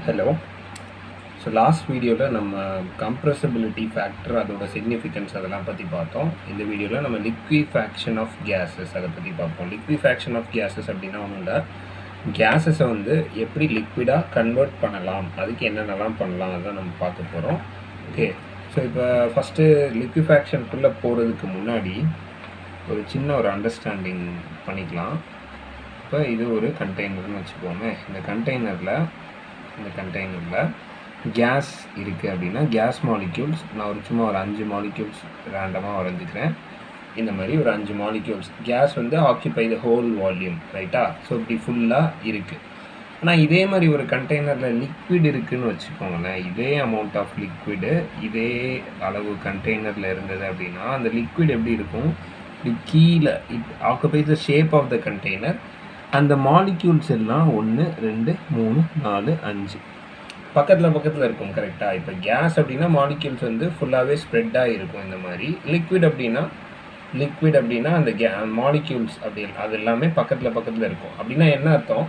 Hello. So last வீடியோவில் நம்ம compressibility factor அதோட சிக்னிஃபிகன்ஸ் அதெல்லாம் பற்றி பார்த்தோம். இந்த வீடியோவில் நம்ம லிக்விஃபேக்ஷன் ஆஃப் கேஸஸ் அதை பற்றி பார்ப்போம். லிக்விஃபேக்ஷன் ஆஃப் கேஸஸ் அப்படின்னா ஒன்றும் இல்லை, கேஸஸை வந்து எப்படி லிக்விடாக கன்வெர்ட் பண்ணலாம், அதுக்கு என்னென்னலாம் பண்ணலாம் அதான் நம்ம பார்க்க போகிறோம். ஓகே, ஸோ இப்போ ஃபஸ்ட்டு லிக்விஃபேக்ஷனுக்குள்ளே போகிறதுக்கு முன்னாடி ஒரு சின்ன ஒரு அண்டர்ஸ்டாண்டிங் பண்ணிக்கலாம். இப்போ இது ஒரு கண்டெய்னர்னு வச்சுக்கோங்க. இந்த கண்டெய்னரில் கேஸ் இருக்குது அப்படின்னா கேஸ் மாலிக்யூல்ஸ் நான் சும்மா ஒரு 5 மாலிக்யூல்ஸ் ரேண்டமாக வரைஞ்சிக்கிறேன். இந்த மாதிரி ஒரு 5 மாலிக்யூல்ஸ் கேஸ் வந்து ஆக்கியபை த ஹோல் வால்யூம், ரைட்டா? ஸோ இப்படி ஃபுல்லாக இருக்குது. ஆனால் இதே மாதிரி ஒரு கண்டெய்னரில் லிக்விட் இருக்குதுன்னு வச்சுக்கோங்களேன். இதே அமௌண்ட் ஆஃப் லிக்விடு இதே அளவு கண்டெய்னரில் இருந்தது அப்படின்னா அந்த லிக்விட் எப்படி இருக்கும், கீழே it occupy the shape of the container. அந்த மாலிக்யூல்ஸ் எல்லாம் 1 2 3 4 5 பக்கத்தில் இருக்கும், கரெக்டாக? இப்போ கேஸ் அப்படின்னா மாலிக்யூல்ஸ் வந்து ஃபுல்லாகவே ஸ்ப்ரெட்டாக இருக்கும். இந்த மாதிரி லிக்விட் அப்படின்னா அந்த மாலிக்யூல்ஸ் அப்படி அது எல்லாமே பக்கத்தில் இருக்கும். அப்படின்னா என்ன அர்த்தம்?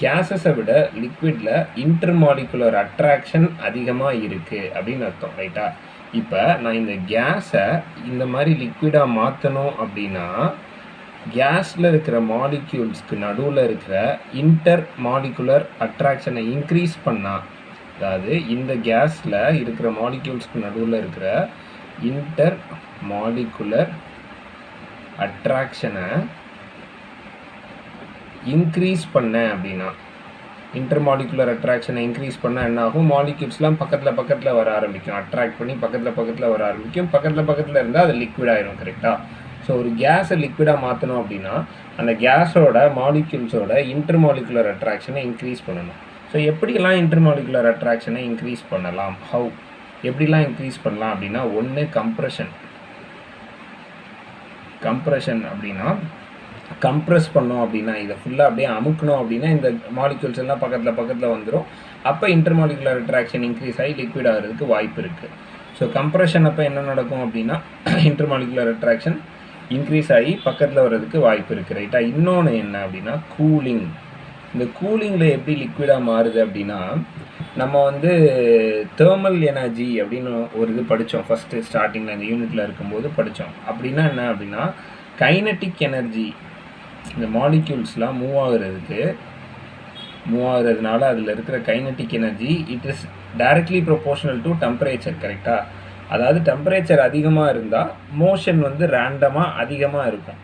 கேஸஸை விட லிக்விடில் இன்டர் மாலிகுலர் அட்ராக்ஷன் அதிகமாக இருக்குது அப்படின்னு அர்த்தம், ரைட்டா? இப்போ நான் இந்த கேஸை இந்த மாதிரி லிக்விடாக மாற்றணும் அப்படின்னா கேஸில் இருக்கிற மாலிக்யூல்ஸ்க்கு நடுவில் இருக்கிற இன்டர் மாலிகுலர் அட்ராக்ஷனை இன்க்ரீஸ் பண்ணால், அதாவது இந்த கேஸில் இருக்கிற மாலிக்யூல்ஸ்க்கு நடுவில் இருக்கிற இன்டர் மாலிகுலர் அட்ராக்ஷனை இன்க்ரீஸ் பண்ணேன் அப்படின்னா, இன்டர் மாலிகுலர் அட்ராக்ஷனை இன்க்ரீஸ் பண்ணால் என்ன ஆகும்? மாலிக்யூல்ஸ்லாம் பக்கத்தில் வர ஆரம்பிக்கும், அட்ராக்ட் பண்ணி பக்கத்தில் வர ஆரம்பிக்கும். பக்கத்தில் இருந்தால் அது லிக்விட் ஆயிரும், கரெக்டாக? ஸோ ஒரு கேஸை லிக்விடாக மாற்றணும் அப்படின்னா அந்த கேஸோட மாலிக்யூல்ஸோட இன்டர் மாலிகுலர் அட்ராக்ஷனை இன்க்ரீஸ் பண்ணணும். ஸோ எப்படிலாம் இன்டர் மாலிகுலர் அட்ராக்ஷனை இன்க்ரீஸ் பண்ணலாம், எப்படிலாம் இன்க்ரீஸ் பண்ணலாம் அப்படின்னா, ஒன்று கம்ப்ரெஷன் அப்படின்னா கம்ப்ரெஸ் பண்ணோம் அப்படின்னா இதை ஃபுல்லாக அப்படியே அமுக்கணும் அப்படின்னா இந்த மாலிக்யூல்ஸ் எல்லாம் பக்கத்தில் வந்துடும். அப்போ இன்டர் மாலிகுலர் அட்ராக்ஷன் இன்க்ரீஸ் ஆகி லிக்விட் ஆகிறதுக்கு வாய்ப்பு இருக்குது. ஸோ கம்ப்ரெஷன் அப்போ என்ன நடக்கும் அப்படின்னா இன்டர் மாலிகுலர் அட்ராக்ஷன் இன்க்ரீஸ் ஆகி பக்கத்தில் வர்றதுக்கு வாய்ப்பு இருக்குது, ரைட்டா? இன்னொன்று என்ன அப்படின்னா கூலிங். இந்த கூலிங்கில் எப்படி லிக்விடாக மாறுது அப்படின்னா, நம்ம வந்து தேர்மல் எனர்ஜி அப்படின்னு ஒரு இது படித்தோம் ஃபஸ்ட்டு ஸ்டார்டிங்கில் இந்த யூனிட்டில் இருக்கும்போது படித்தோம். அப்படின்னா என்ன அப்படின்னா கைனட்டிக் எனர்ஜி, இந்த மாலிக்யூல்ஸ்லாம் மூவ் ஆகுறதுனால அதில் இருக்கிற kinetic energy it is directly proportional to temperature, கரெக்டாக? அதாவது டெம்பரேச்சர் அதிகமாக இருந்தால் மோஷன் வந்து ரேண்டமாக அதிகமாக இருக்கும்.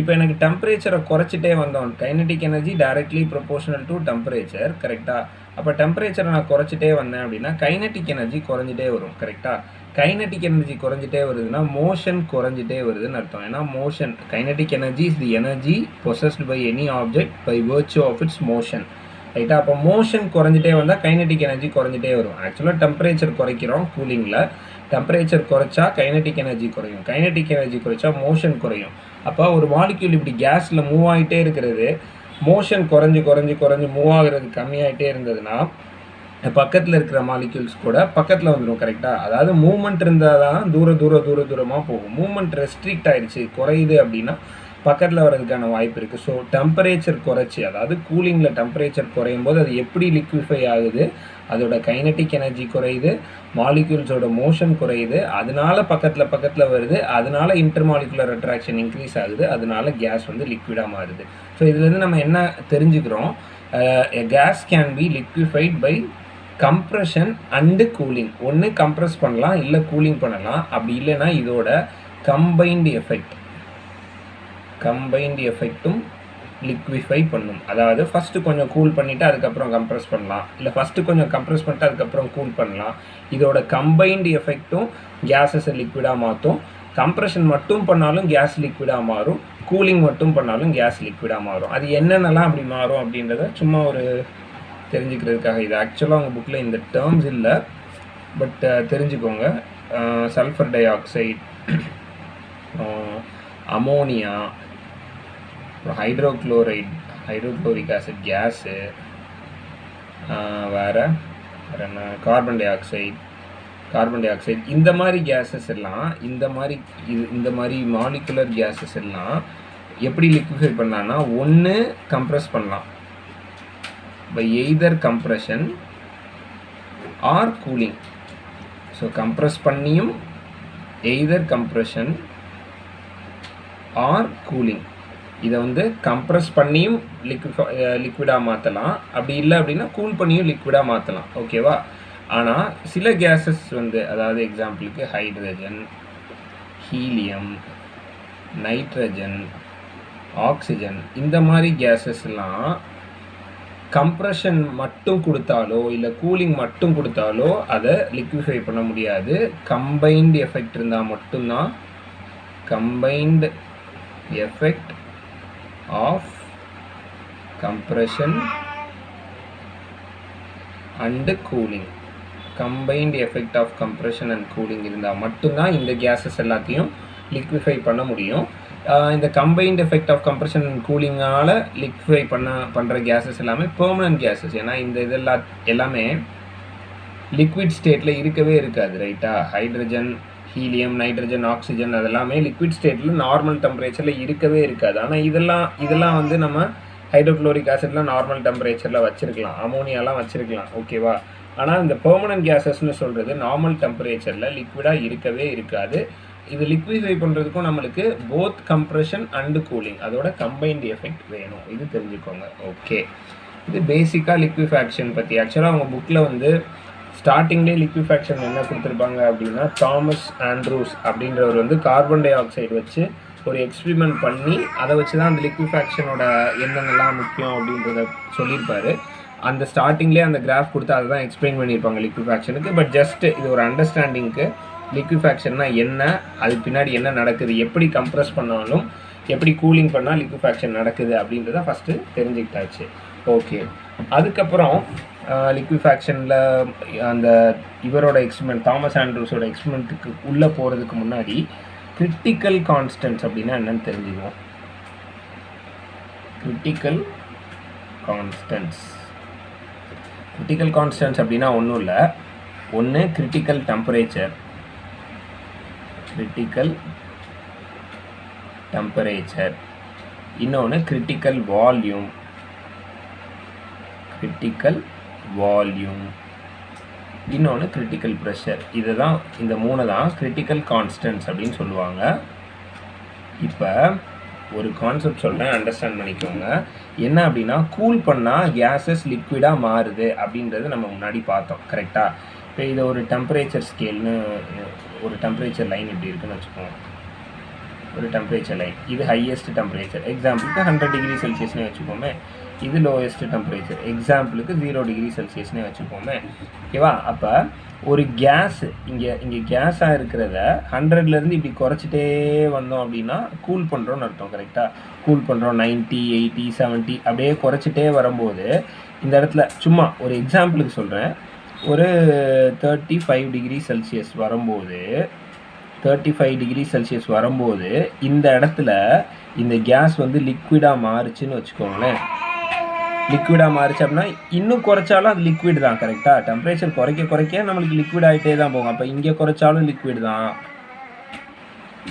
இப்போ எனக்கு டெம்பரேச்சரை குறைச்சிட்டே வந்தோம், kinetic energy directly proportional to temperature, கரெக்டாக? அப்போ டெம்பரேச்சரை நான் குறைச்சிட்டே வந்தேன் அப்படின்னா கைனட்டிக் எனர்ஜி குறைஞ்சிட்டே வரும், கரெக்டாக? கைனட்டிக் எனர்ஜி குறைஞ்சிட்டே வருதுன்னா மோஷன் குறைஞ்சிட்டே வருதுன்னு அர்த்தம். ஏன்னா motion, kinetic energy is the energy possessed by any object by virtue of its motion, ரைட்டா? அப்போ மோஷன் குறைஞ்சிட்டே வந்தால் கைனட்டிக் எனர்ஜி குறைஞ்சிட்டே வரும். ஆக்சுவலாக டெம்பரேச்சர் குறைக்கிறோம் கூலிங்கில், டெம்பரேச்சர் குறைச்சா கைனட்டிக் எனர்ஜி குறையும், கைனட்டிக் எனர்ஜி குறைச்சா மோஷன் குறையும். அப்போ ஒரு மாலிக்யூல் இப்படி கேஸில் மூவ் ஆகிட்டே இருக்கிறது, மோஷன் குறைஞ்சி மூவ் ஆகிறது கம்மியாகிட்டே இருந்ததுன்னா பக்கத்தில் இருக்கிற மாலிக்யூல்ஸ் கூட பக்கத்தில் வந்துடும், கரெக்டாக? அதாவது மூவ்மெண்ட் இருந்தால் தான் தூரமாக போகும். மூவ்மெண்ட் ரெஸ்ட்ரிக்ட் ஆகிடுச்சு, குறையுது அப்படின்னா பக்கத்தில் வர்றதுக்கான வாய்ப்பு இருக்குது. ஸோ டெம்பரேச்சர் குறைச்சி, அதாவது கூலிங்கில் டெம்பரேச்சர் குறையும் போது அது எப்படி லிக்விஃபை ஆகுது, அதோட கைனட்டிக் எனர்ஜி குறையுது, மாலிக்யூல்ஸோட மோஷன் குறையுது, அதனால பக்கத்தில் வருது, அதனால இன்டர் மாலிகுலர் அட்ராக்ஷன் இன்க்ரீஸ் ஆகுது, அதனால கேஸ் வந்து லிக்விடாக மாறுது. ஸோ இதுலேருந்து நம்ம என்ன தெரிஞ்சுக்கிறோம்? Gas can be liquefied by compression and cooling. ஒன்று கம்ப்ரெஸ் பண்ணலாம், இல்லை கூலிங் பண்ணலாம். அப்படி இல்லைன்னா இதோட கம்பைன்டு எஃபெக்ட்டும் லிக்விஃபை பண்ணும். அதாவது ஃபஸ்ட்டு கொஞ்சம் கூல் பண்ணிவிட்டு அதுக்கப்புறம் கம்ப்ரெஸ் பண்ணலாம், இல்லை ஃபஸ்ட்டு கொஞ்சம் கம்ப்ரெஸ் பண்ணிட்டு அதுக்கப்புறம் கூல் பண்ணலாம். இதோட கம்பைன்டு எஃபெக்ட்டும் கேஸஸை லிக்விடாக மாற்றும். கம்ப்ரெஷன் மட்டும் பண்ணாலும் கேஸ் லிக்விடாக மாறும், கூலிங் மட்டும் பண்ணாலும் கேஸ் லிக்விடாக மாறும். அது என்னென்னலாம் அப்படி மாறும் அப்படின்றத சும்மா ஒரு தெரிஞ்சுக்கிறதுக்காக. இது ஆக்சுவலாக உங்கள் புக்கில் இந்த டேர்ம்ஸ் இல்லை, பட் தெரிஞ்சுக்கோங்க. Sulphur dioxide, ammonia, hydrochloric acid gas, வேறு என்ன, கார்பன் டை ஆக்சைடு, இந்த மாதிரி கேஸஸ் எல்லாம், இந்த மாதிரி மாலிகுலர் கேஸஸ் எல்லாம் எப்படி லிக்விஃபை பண்ணலான்னா, ஒன்று கம்ப்ரெஸ் பண்ணலாம் by either compression or cooling. So compress பண்ணியும் எய்தர் கம்ப்ரெஷன் ஆர் கூலிங். இதை வந்து கம்ப்ரஸ் பண்ணியும் லிக்விடாக மாற்றலாம், அப்படி இல்லை அப்படின்னா கூல் பண்ணியும் லிக்விடாக மாற்றலாம். ஓகேவா? ஆனால் சில கேஸஸ் வந்து, அதாவது எக்ஸாம்பிளுக்கு ஹைட்ரஜன், ஹீலியம், நைட்ரஜன், ஆக்சிஜன், இந்த மாதிரி கேஸஸ்லாம் கம்ப்ரெஷன் மட்டும் கொடுத்தாலோ இல்லை கூலிங் மட்டும் கொடுத்தாலோ அதை லிக்விஃபை பண்ண முடியாது. கம்பைன்டு எஃபெக்ட் இருந்தால் மட்டும்தான், combined effect of compression and cooling, combined effect of compression and cooling இருந்தால் மட்டும்தான் இந்த கேஸஸ் எல்லாத்தையும் லிக்விஃபை பண்ண முடியும். இந்த combined effect of compression and கூலிங்கால் லிக்விஃபை பண்ணுற கேஸஸ் எல்லாமே பெர்மனன்ட் கேஸஸ். ஏன்னா இந்த இதெல்லாம் எல்லாமே லிக்விட் ஸ்டேட்டில் இருக்கவே இருக்காது, ரைட்டா? ஹைட்ரஜன், ஹீலியம், நைட்ரஜன், ஆக்சிஜன் அதெல்லாமே லிக்விட் ஸ்டேட்டில் நார்மல் டெம்பரேச்சரில் இருக்கவே இருக்காது. ஆனால் இதெல்லாம் வந்து நம்ம ஹைட்ரோக்ளோரிக் ஆசிட்லாம் நார்மல் டெம்பரேச்சரில் வச்சுருக்கலாம், அமோனியாலாம் வச்சுருக்கலாம். ஓகேவா? ஆனால் இந்த பெர்மனன்ட் கேஸஸ்ன்னு சொல்கிறது நார்மல் டெம்பரேச்சரில் லிக்விடாக இருக்கவே இருக்காது. இது லிக்விஃபை பண்ணுறதுக்கும் நம்மளுக்கு போத் கம்ப்ரெஷன் அண்டு கூலிங், அதோட கம்பைன்டு எஃபெக்ட் வேணும். இது தெரிஞ்சுக்கோங்க. ஓகே, இது பேசிக்காக லிக்விஃபேக்ஷன் பற்றி. ஆக்சுவலாக அவங்க புக்கில் வந்து ஸ்டார்டிங்லேயே லிக்விஃபேக்ஷன் என்ன கொடுத்துருப்பாங்க அப்படின்னா, தாமஸ் ஆண்ட்ரூஸ் அப்படின்றவர் வந்து கார்பன் டை ஆக்சைடு வச்சு ஒரு எக்ஸ்பிரிமெண்ட் பண்ணி அதை வச்சு தான் அந்த லிக்விஃபேக்ஷனோட என்னென்னலாம் முக்கியம் அப்படின்றத சொல்லியிருப்பார். அந்த ஸ்டார்டிங்லேயே அந்த கிராஃப் கொடுத்து அதை தான் எக்ஸ்பிளைன் பண்ணியிருப்பாங்க லிக்விஃபேக்ஷனுக்கு. பட் ஜஸ்ட் இது ஒரு அண்டர்ஸ்டாண்டிங்க்கு லிக்விஃபேக்ஷன்னா என்ன, அதுக்கு பின்னாடி என்ன நடக்குது, எப்படி கம்ப்ரெஸ் பண்ணாலும் எப்படி கூலிங் பண்ணால் லிக்விஃபேக்ஷன் நடக்குது அப்படின்றத ஃபஸ்ட்டு தெரிஞ்சுக்கிட்டாச்சு. ஓகே, அதுக்கப்புறம் லிக்விஃபேக்ஷனில் அந்த இவரோட எக்ஸ்பிரிமெண்ட், தாமஸ் ஆண்ட்ரூஸோட எக்ஸ்பிரிமெண்ட்டுக்கு உள்ளே போகிறதுக்கு முன்னாடி கிரிட்டிக்கல் கான்ஸ்டன்ட்ஸ் அப்படின்னா என்னன்னு தெரிஞ்சுக்குவோம். கிரிட்டிக்கல் கான்ஸ்டன்ட்ஸ் அப்படின்னா ஒன்றும் இல்லை, ஒன்று கிரிட்டிக்கல் டெம்பரேச்சர், இன்னொன்று கிரிட்டிக்கல் வால்யூம், இன்னொன்று கிரிட்டிக்கல் ப்ரெஷர். இதுதான், இந்த மூணு தான் கிரிட்டிக்கல் கான்ஸ்டன்ட்ஸ் அப்படின்னு சொல்லுவாங்க. இப்போ ஒரு கான்செப்ட் சொல்கிறேன், அண்டர்ஸ்டாண்ட் பண்ணிக்கோங்க. என்ன அப்படின்னா, கூல் பண்ணால் கேஸஸ் லிக்விடாக மாறுது அப்படின்றது நம்ம முன்னாடி பார்த்தோம், கரெக்டாக? இப்போ இதை ஒரு டெம்பரேச்சர் ஸ்கேல்னு, ஒரு டெம்பரேச்சர் லைன் இப்படி இருக்குன்னு வச்சுக்கோங்க. ஒரு டெம்பரேச்சர் லைன், இது ஹையஸ்ட் டெம்பரேச்சர், எக்ஸாம்பிளுக்கு 100 டிகிரி செல்சியஸ்னே வச்சுக்கோமே. இது லோயஸ்ட் டெம்பரேச்சர், எக்ஸாம்பிளுக்கு 0 டிகிரி செல்சியஸ்னே வச்சுக்கோமே. ஓகேவா? அப்போ ஒரு கேஸு இங்கே கேஸாக இருக்கிறத 100லேருந்து இப்படி குறைச்சிட்டே வந்தோம் அப்படின்னா கூல் பண்ணுறோன்னு அர்த்தம், கரெக்டாக? கூல் பண்ணுறோம் 90, 80, 70 அப்படியே குறைச்சிட்டே வரும்போது, இந்த இடத்துல சும்மா ஒரு எக்ஸாம்பிளுக்கு சொல்கிறேன், ஒரு 35 டிகிரி செல்சியஸ் வரும்போது இந்த இடத்துல இந்த கேஸ் வந்து லிக்விடாக மாறுச்சுன்னு வச்சுக்கோங்களேன். லிக்விடாக மாறுச்சு அப்படின்னா இன்னும் குறைச்சாலும் அது லிக்விட் தான், கரெக்டாக? டெம்பரேச்சர் குறைக்க நம்மளுக்கு லிக்விட் ஆகிட்டே தான் போகும். அப்போ இங்கே குறைச்சாலும் லிக்விட் தான்,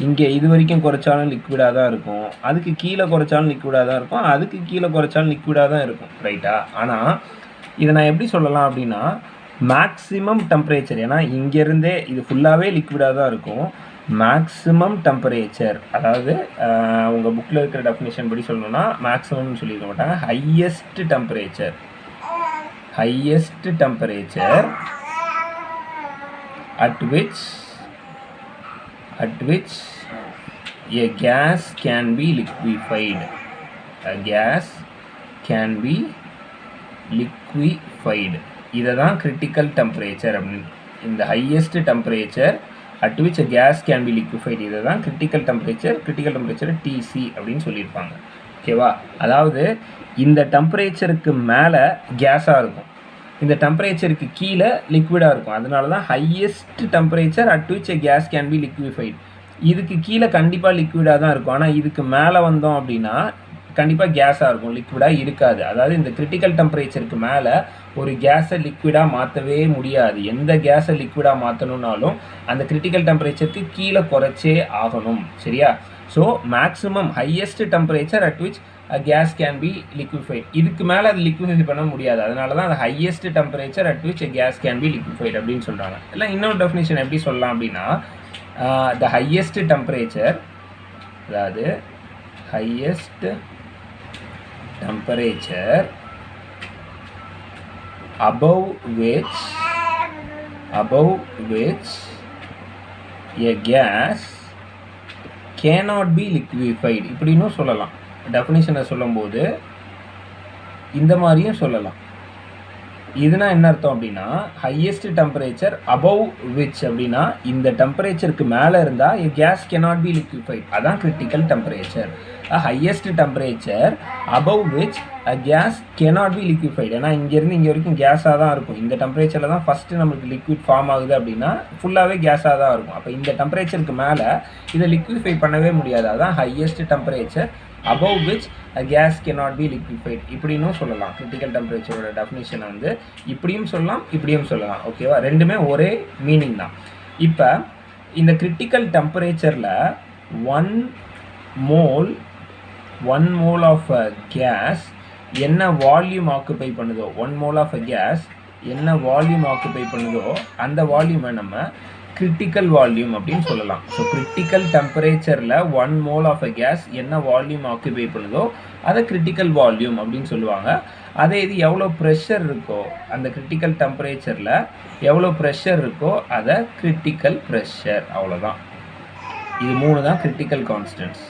இங்கே இது வரைக்கும் குறைச்சாலும் லிக்விடாக தான் இருக்கும், அதுக்கு கீழே குறைச்சாலும் லிக்விடாக தான் இருக்கும், அதுக்கு கீழே குறைச்சாலும் லிக்விடாக தான் இருக்கும், ரைட்டா? ஆனால் இதை நான் எப்படி சொல்லலாம் அப்படின்னா, மேக்ஸிமம் டெம்பரேச்சர், ஏன்னா இங்கேருந்தே இது ஃபுல்லாகவே லிக்விடாக தான் இருக்கும். மேக்ஸிமம் டெம்பரேச்சர், அதாவது உங்கள் புக்கில் இருக்கிற டெஃபினேஷன் படி சொல்லணும்னா மேக்ஸிமம்னு சொல்லியிருக்க மாட்டாங்க, highest temperature at which a gas can be liquefied. இதை தான் கிரிட்டிக்கல் டெம்பரேச்சர் அப்படின்னு. இந்த highest temperature at which a gas can be liquefied, இதை தான் கிரிட்டிக்கல் டெம்பரேச்சர் TC அப்படின்னு சொல்லியிருப்பாங்க. ஓகேவா? அதாவது இந்த டெம்பரேச்சருக்கு மேலே கேஸாக இருக்கும், இந்த டெம்பரேச்சருக்கு கீழே லிக்விடாக இருக்கும். அதனால தான் highest temperature at which a gas can be liquefied. இதுக்கு கீழே கண்டிப்பாக லிக்விடாக தான் இருக்கும், ஆனால் இதுக்கு மேலே வந்தோம் அப்படின்னா கண்டிப்பாக கேஸாக இருக்கும், லிக்விடாக இருக்காது. அதாவது இந்த கிரிட்டிக்கல் டெம்பரேச்சருக்கு மேலே ஒரு கேஸை லிக்விடாக மாற்றவே முடியாது. எந்த கேஸை லிக்விடாக மாற்றணுன்னாலும் அந்த கிரிட்டிக்கல் டெம்பரேச்சருக்கு கீழே குறைச்சே ஆகணும், சரியா? So maximum highest temperature at which gas can be liquefied. இதுக்கு மேலே அது லிக்விஃபை பண்ண முடியாது. அதனால தான் அது highest temperature at which gas can be liquefied அப்படின்னு சொல்கிறாங்க. இல்லை இன்னொரு டெஃபினிஷன் எப்படி சொல்லலாம் அப்படின்னா, த ஹையஸ்ட் டெம்பரேச்சர், அதாவது highest temperature above which a gas cannot be liquefied இப்படின்னு சொல்லலாம். டெஃபினிஷனை சொல்லும்போது இந்த மாதிரியும் சொல்லலாம். இதுனா என்ன அர்த்தம் அப்படின்னா, ஹையஸ்ட் டெம்பரேச்சர் அபவ் விச் அப்படின்னா இந்த டெம்பரேச்சருக்கு மேலே இருந்தால் கேஸ் கேனாட் பி லிக்விஃபைட், அதான் critical temperature. Highest temperature above which gas cannot be liquefied. ஏன்னா இங்கேருந்து இங்கே வரைக்கும் கேஸாக தான் இருக்கும். இந்த டெம்பரேச்சரில் தான் ஃபஸ்ட்டு நம்மளுக்கு லிக்விட் ஃபார்ம் ஆகுது அப்படின்னா ஃபுல்லாகவே கேஸாக தான் இருக்கும். அப்போ இந்த டெம்பரேச்சருக்கு மேலே இதை லிக்விஃபை பண்ணவே முடியாது. அதான் highest temperature above which a gas cannot be liquefied இப்படின்னு சொல்லலாம். கிரிட்டிக்கல் டெம்பரேச்சரோட டெஃபினிஷனை வந்து இப்படியும் சொல்லலாம், இப்படியும் சொல்லலாம். ஓகேவா, ரெண்டுமே ஒரே மீனிங் தான். இப்போ இந்த கிரிட்டிக்கல் டெம்பரேச்சரில் 1 mole ஆஃப் கேஸ் என்ன வால்யூம் ஆக்குபை பண்ணுதோ, 1 mole ஆஃப் கேஸ் என்ன வால்யூம் ஆக்குபை பண்ணுதோ அந்த வால்யூமை நம்ம கிரிட்டிக்கல் வால்யூம் அப்படின்னு சொல்லலாம். ஸோ கிரிட்டிக்கல் டெம்பரேச்சரில் 1 mole ஆஃப் அ கேஸ் என்ன வால்யூம் ஆக்குபை பண்ணுதோ அதை கிரிட்டிக்கல் வால்யூம் அப்படின்னு சொல்லுவாங்க. அதே இது எவ்வளோ ப்ரெஷர் இருக்கோ, அந்த கிரிட்டிக்கல் டெம்பரேச்சரில் எவ்வளோ ப்ரெஷர் இருக்கோ அதை கிரிட்டிக்கல் ப்ரெஷர். அவ்வளோதான். இது 3 தான் critical constants.